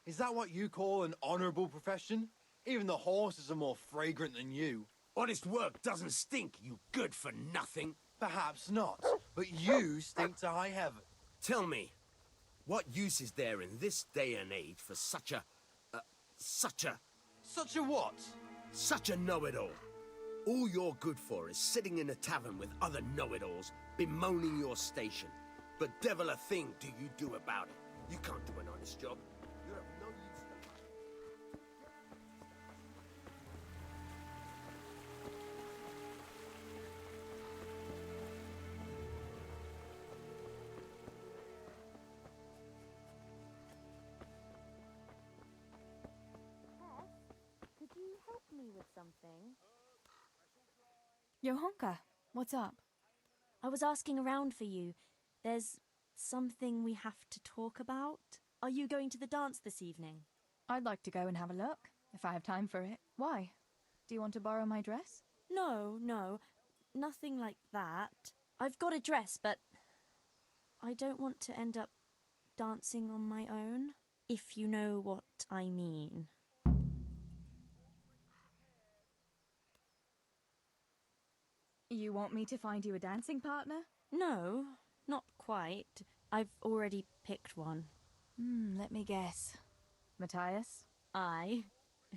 Is that what you call an honourable profession? Even the horses are more fragrant than you. Honest work doesn't stink, you good-for-nothing. Perhaps not, but you stink to high heaven. Tell me, what use is there in this day and age for such a what? Such a know-it-all. All you're good for is sitting in a tavern with other know-it-alls, bemoaning your station. But devil a thing do you do about it. You can't do an honest job. You're of no use to us. Could you help me with something? Johanka, what's up? I was asking around for you. There's something we have to talk about. Are you going to the dance this evening? I'd like to go and have a look, if I have time for it. Why? Do you want to borrow my dress? No, nothing like that. I've got a dress, but I don't want to end up dancing on my own, if you know what I mean. You want me to find you a dancing partner? No, not quite. I've already picked one. Let me guess. Matthias? I?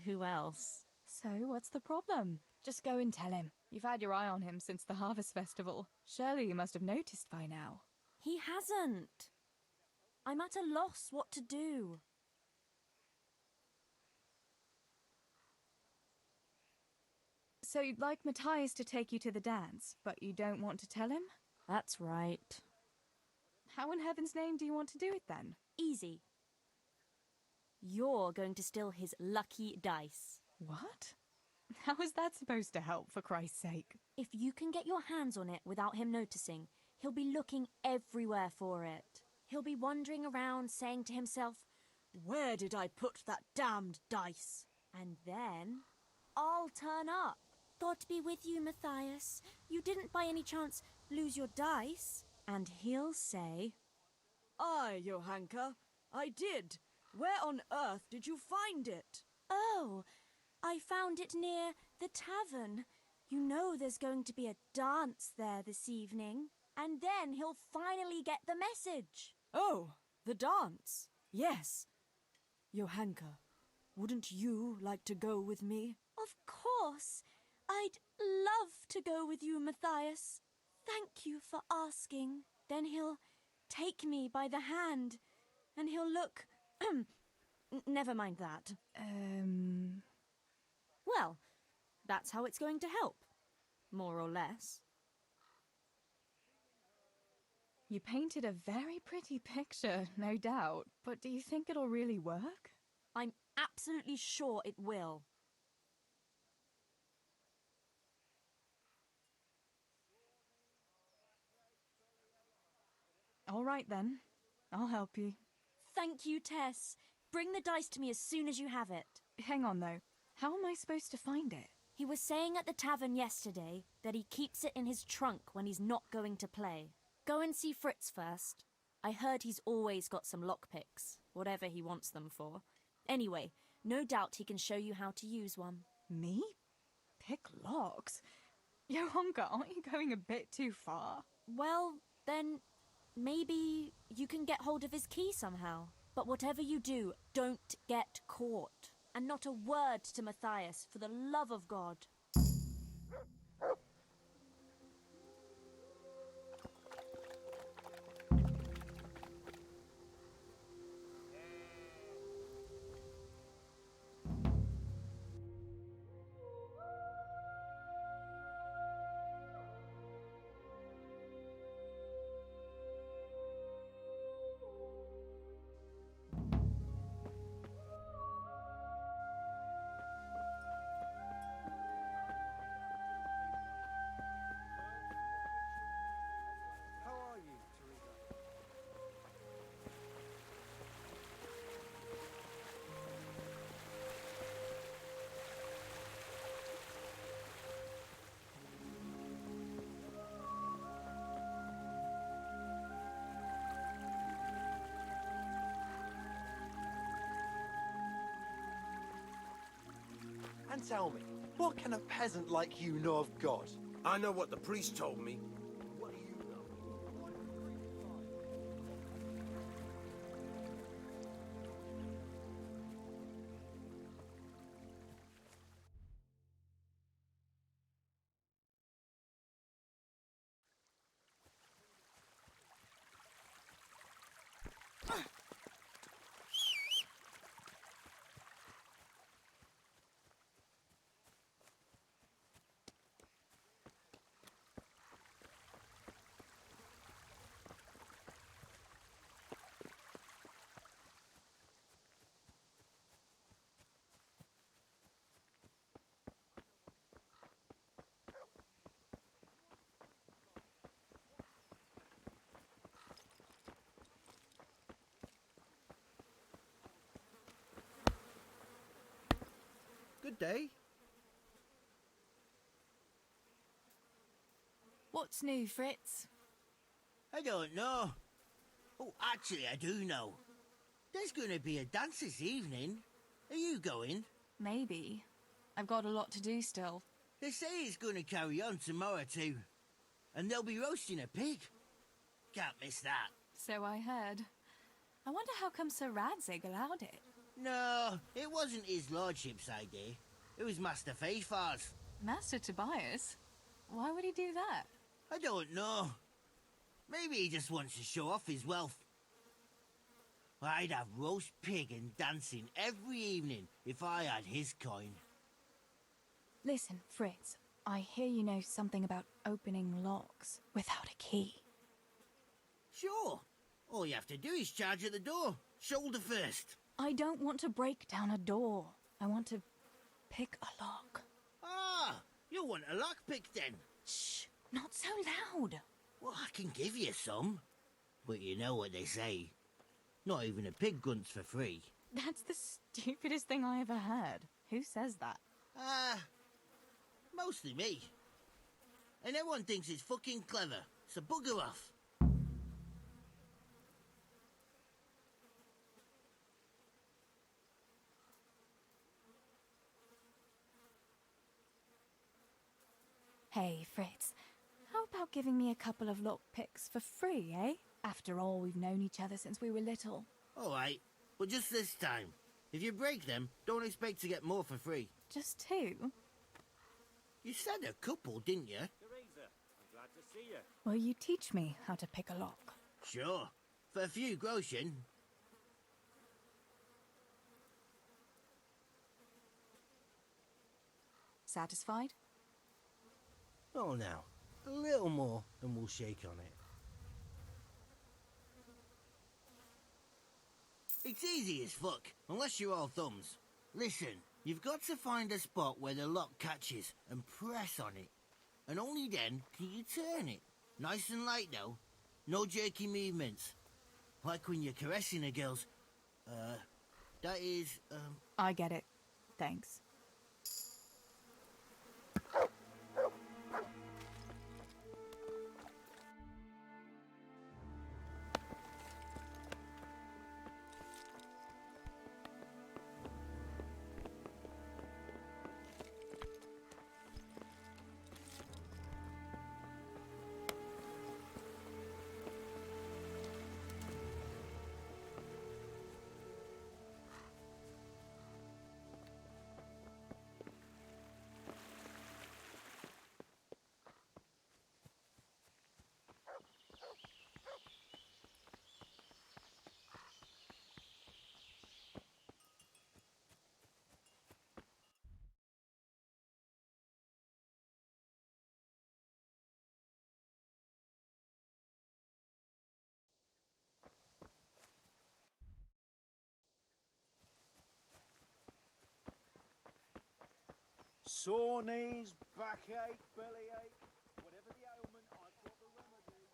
Who else? So, what's the problem? Just go and tell him. You've had your eye on him since the Harvest Festival. Surely you must have noticed by now. He hasn't. I'm at a loss what to do. So you'd like Matthias to take you to the dance, but you don't want to tell him? That's right. How in heaven's name do you want to do it then? Easy. You're going to steal his lucky dice. What? How is that supposed to help, for Christ's sake? If you can get your hands on it without him noticing, he'll be looking everywhere for it. He'll be wandering around saying to himself, "Where did I put that damned dice?" And then I'll turn up. God be with you, Matthias. You didn't by any chance lose your dice? And he'll say, "Aye, Johanka, I did. Where on earth did you find it?" "Oh, I found it near the tavern. You know there's going to be a dance there this evening." And then he'll finally get the message. "Oh, the dance. Yes. Johanka, wouldn't you like to go with me?" "Of course. I'd love to go with you, Matthias. Thank you for asking." Then he'll take me by the hand, and he'll look... Never mind that. Well, that's how it's going to help. More or less. You painted a very pretty picture, no doubt. But do you think it'll really work? I'm absolutely sure it will. All right, then. I'll help you. Thank you, Tess. Bring the dice to me as soon as you have it. Hang on, though. How am I supposed to find it? He was saying at the tavern yesterday that he keeps it in his trunk when he's not going to play. Go and see Fritz first. I heard he's always got some lockpicks, whatever he wants them for. Anyway, no doubt he can show you how to use one. Me? Pick locks? Johanka, aren't you going a bit too far? Well, then maybe you can get hold of his key somehow. But whatever you do, don't get caught. And not a word to Matthias, for the love of God. And tell me, what can a peasant like you know of God? I know what the priest told me. What do you know? Good day. What's new, Fritz? I don't know. Oh, actually, I do know. There's going to be a dance this evening. Are you going? Maybe. I've got a lot to do still. They say it's going to carry on tomorrow too. And they'll be roasting a pig. Can't miss that. So I heard. I wonder how come Sir Radzig allowed it. No, it wasn't his lordship's idea. It was Master Faithfar's. Master Tobias? Why would he do that? I don't know. Maybe he just wants to show off his wealth. I'd have roast pig and dancing every evening if I had his coin. Listen, Fritz, I hear you know something about opening locks without a key. Sure. All you have to do is charge at the door. Shoulder first. I don't want to break down a door. I want to pick a lock. Ah, you want a lockpick then? Shh, not so loud. Well, I can give you some. But you know what they say. Not even a pig grunts for free. That's the stupidest thing I ever heard. Who says that? Mostly me. And everyone thinks it's fucking clever, so bugger off. Hey, Fritz, how about giving me a couple of lockpicks for free, eh? After all, we've known each other since we were little. All right, but just this time. If you break them, don't expect to get more for free. Just two? You said a couple, didn't you? Teresa, I'm glad to see you. Will you teach me how to pick a lock? Sure. For a few groschen. Satisfied? Oh, now. A little more and we'll shake on it. It's easy as fuck, unless you're all thumbs. Listen, you've got to find a spot where the lock catches and press on it. And only then can you turn it. Nice and light though. No jerky movements. Like when you're caressing a girl's... I get it. Thanks. Sore knees, backache, bellyache, whatever the ailment, I've got the remedy.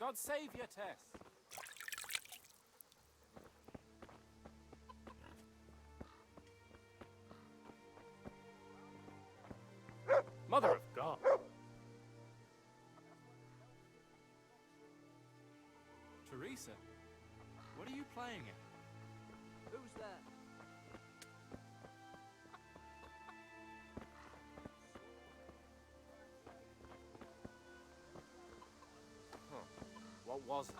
God save you, Tess. Mother of God. Teresa, what are you playing at? Who's there? What was that?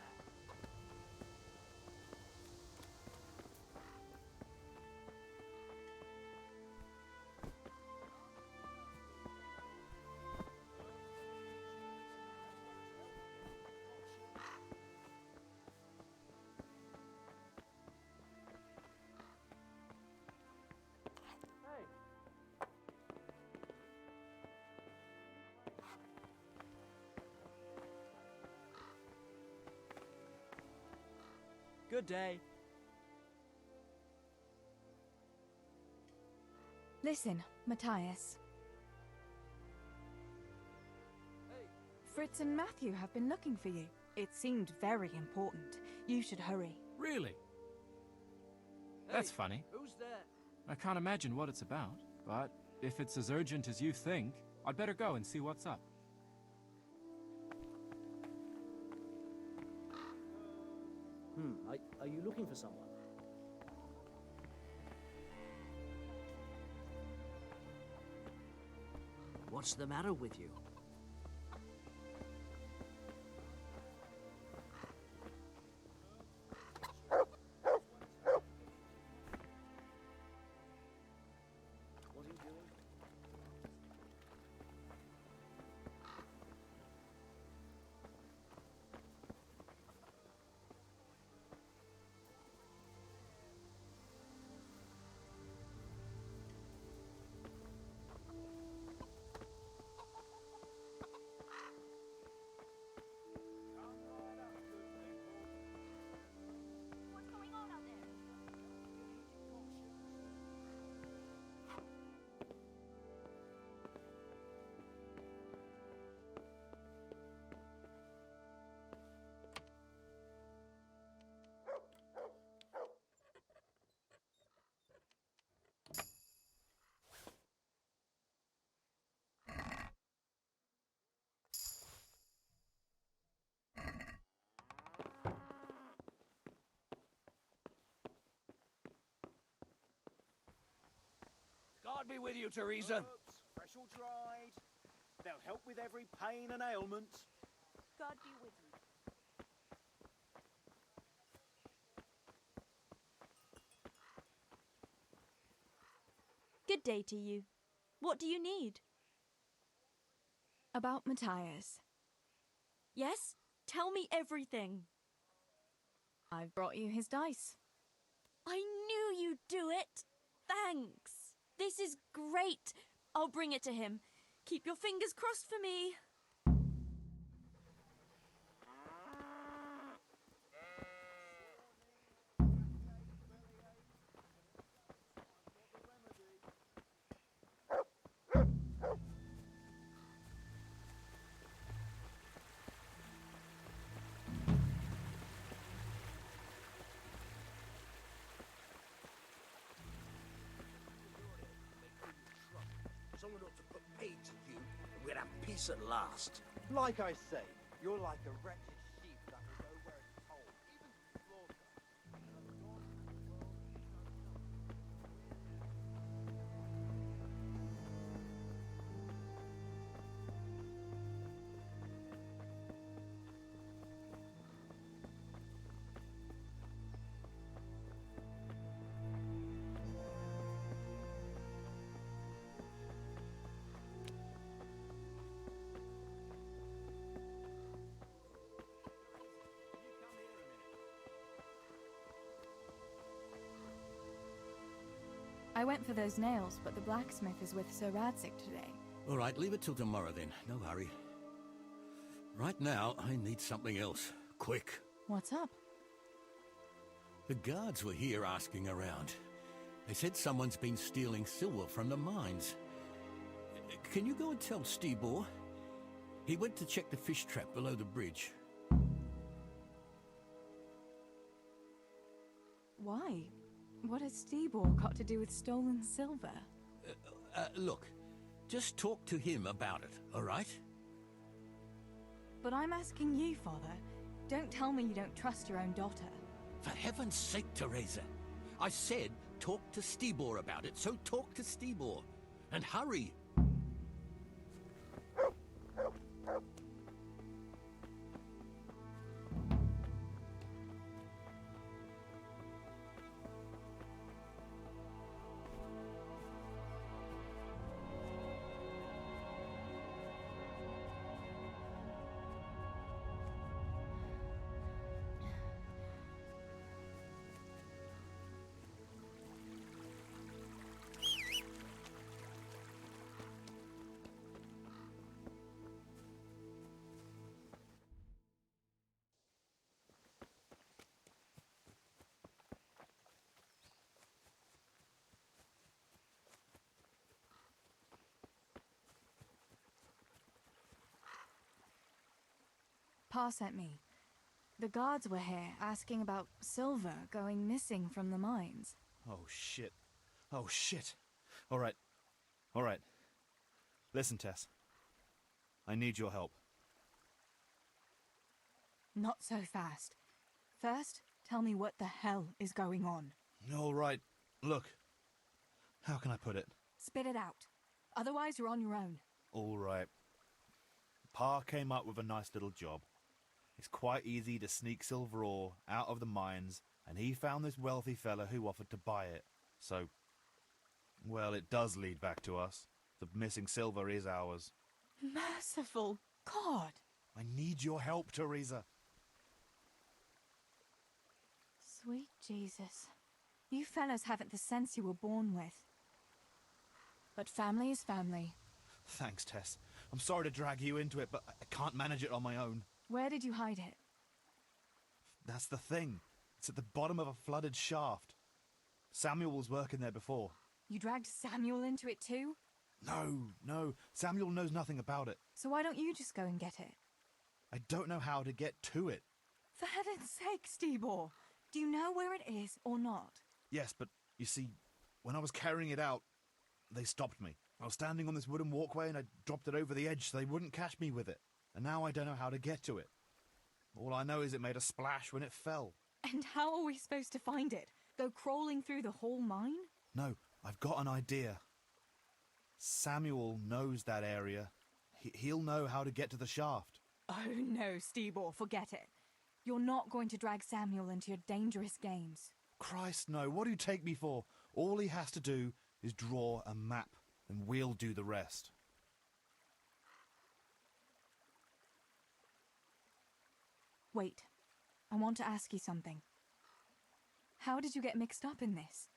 Good day. Listen, Matthias. Fritz and Matthew have been looking for you. It seemed very important. You should hurry. Really? That's funny. Who's there? I can't imagine what it's about, but if it's as urgent as you think, I'd better go and see what's up. Are you looking for someone? What's the matter with you? What are you doing? God be with you, Teresa. Herbs, fresh or dried. They'll help with every pain and ailment. God be with you. Good day to you. What do you need? About Matthias. Yes? Tell me everything. I've brought you his dice. I knew you'd do it. Thanks. This is great. I'll bring it to him. Keep your fingers crossed for me. Someone ought to put paid to you, and we'd have peace at last. Like I say, you're like a wretched sheep that will go where it's told, even to slaughter. I went for those nails, but the blacksmith is with Sir Radzik today. All right, leave it till tomorrow then. No hurry. Right now, I need something else. Quick. What's up? The guards were here asking around. They said someone's been stealing silver from the mines. Can you go and tell Stibor? He went to check the fish trap below the bridge. Why? What has Stibor got to do with stolen silver? Look, just talk to him about it, all right? But I'm asking you, Father. Don't tell me you don't trust your own daughter. For heaven's sake, Teresa. I said talk to Stibor about it, so talk to Stibor. And hurry. Pa sent me. The guards were here asking about silver going missing from the mines. Oh, shit. Oh, shit. All right. All right. Listen, Tess. I need your help. Not so fast. First, tell me what the hell is going on. All right. Look. How can I put it? Spit it out. Otherwise, you're on your own. All right. Pa came up with a nice little job. It's quite easy to sneak silver ore out of the mines, and he found this wealthy fella who offered to buy it. So, well, it does lead back to us. The missing silver is ours. Merciful God! I need your help, Teresa. Sweet Jesus. You fellas haven't the sense you were born with. But family is family. Thanks, Tess. I'm sorry to drag you into it, but I can't manage it on my own. Where did you hide it? That's the thing. It's at the bottom of a flooded shaft. Samuel was working there before. You dragged Samuel into it too? No. Samuel knows nothing about it. So why don't you just go and get it? I don't know how to get to it. For heaven's sake, Stibor! Do you know where it is or not? Yes, but you see, when I was carrying it out, they stopped me. I was standing on this wooden walkway and I dropped it over the edge so they wouldn't catch me with it. And now I don't know how to get to it. All I know is it made a splash when it fell. And how are we supposed to find it? Go crawling through the whole mine? No, I've got an idea. Samuel knows that area. He'll know how to get to the shaft. Oh no, Stibor, forget it. You're not going to drag Samuel into your dangerous games. Christ, no. What do you take me for? All he has to do is draw a map, and we'll do the rest. Wait, I want to ask you something. How did you get mixed up in this?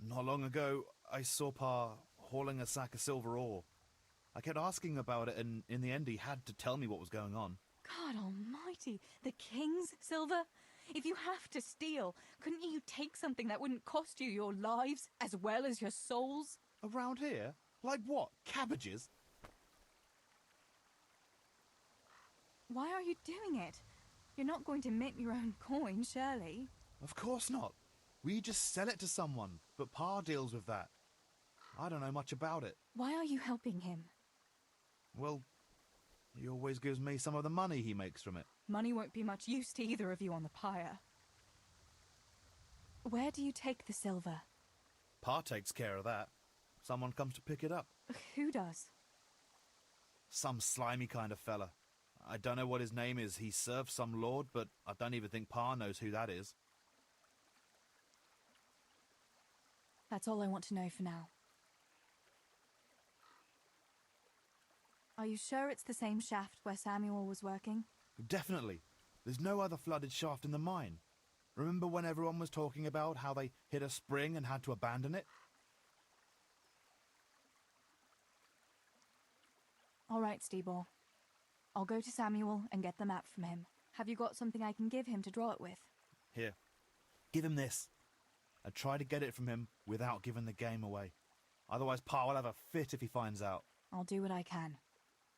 Not long ago, I saw Pa hauling a sack of silver ore. I kept asking about it, and in the end he had to tell me what was going on. God almighty, the king's silver? If you have to steal, couldn't you take something that wouldn't cost you your lives as well as your souls? Around here? Like what? Cabbages? Why are you doing it? You're not going to mint your own coin, surely? Of course not. We just sell it to someone, but Pa deals with that. I don't know much about it. Why are you helping him? Well, he always gives me some of the money he makes from it. Money won't be much use to either of you on the pyre. Where do you take the silver? Pa takes care of that. Someone comes to pick it up. Who does? Some slimy kind of fella. I don't know what his name is. He serves some lord, but I don't even think Pa knows who that is. That's all I want to know for now. Are you sure it's the same shaft where Samuel was working? Definitely. There's no other flooded shaft in the mine. Remember when everyone was talking about how they hit a spring and had to abandon it? All right, Steebor. I'll go to Samuel and get the map from him. Have you got something I can give him to draw it with? Here, give him this. I try to get it from him without giving the game away. Otherwise, Pa will have a fit if he finds out. I'll do what I can.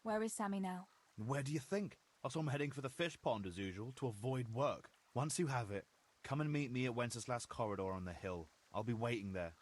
Where is Sammy now? Where do you think? I saw him heading for the fish pond as usual to avoid work. Once you have it, come and meet me at Wenceslas Corridor on the hill. I'll be waiting there.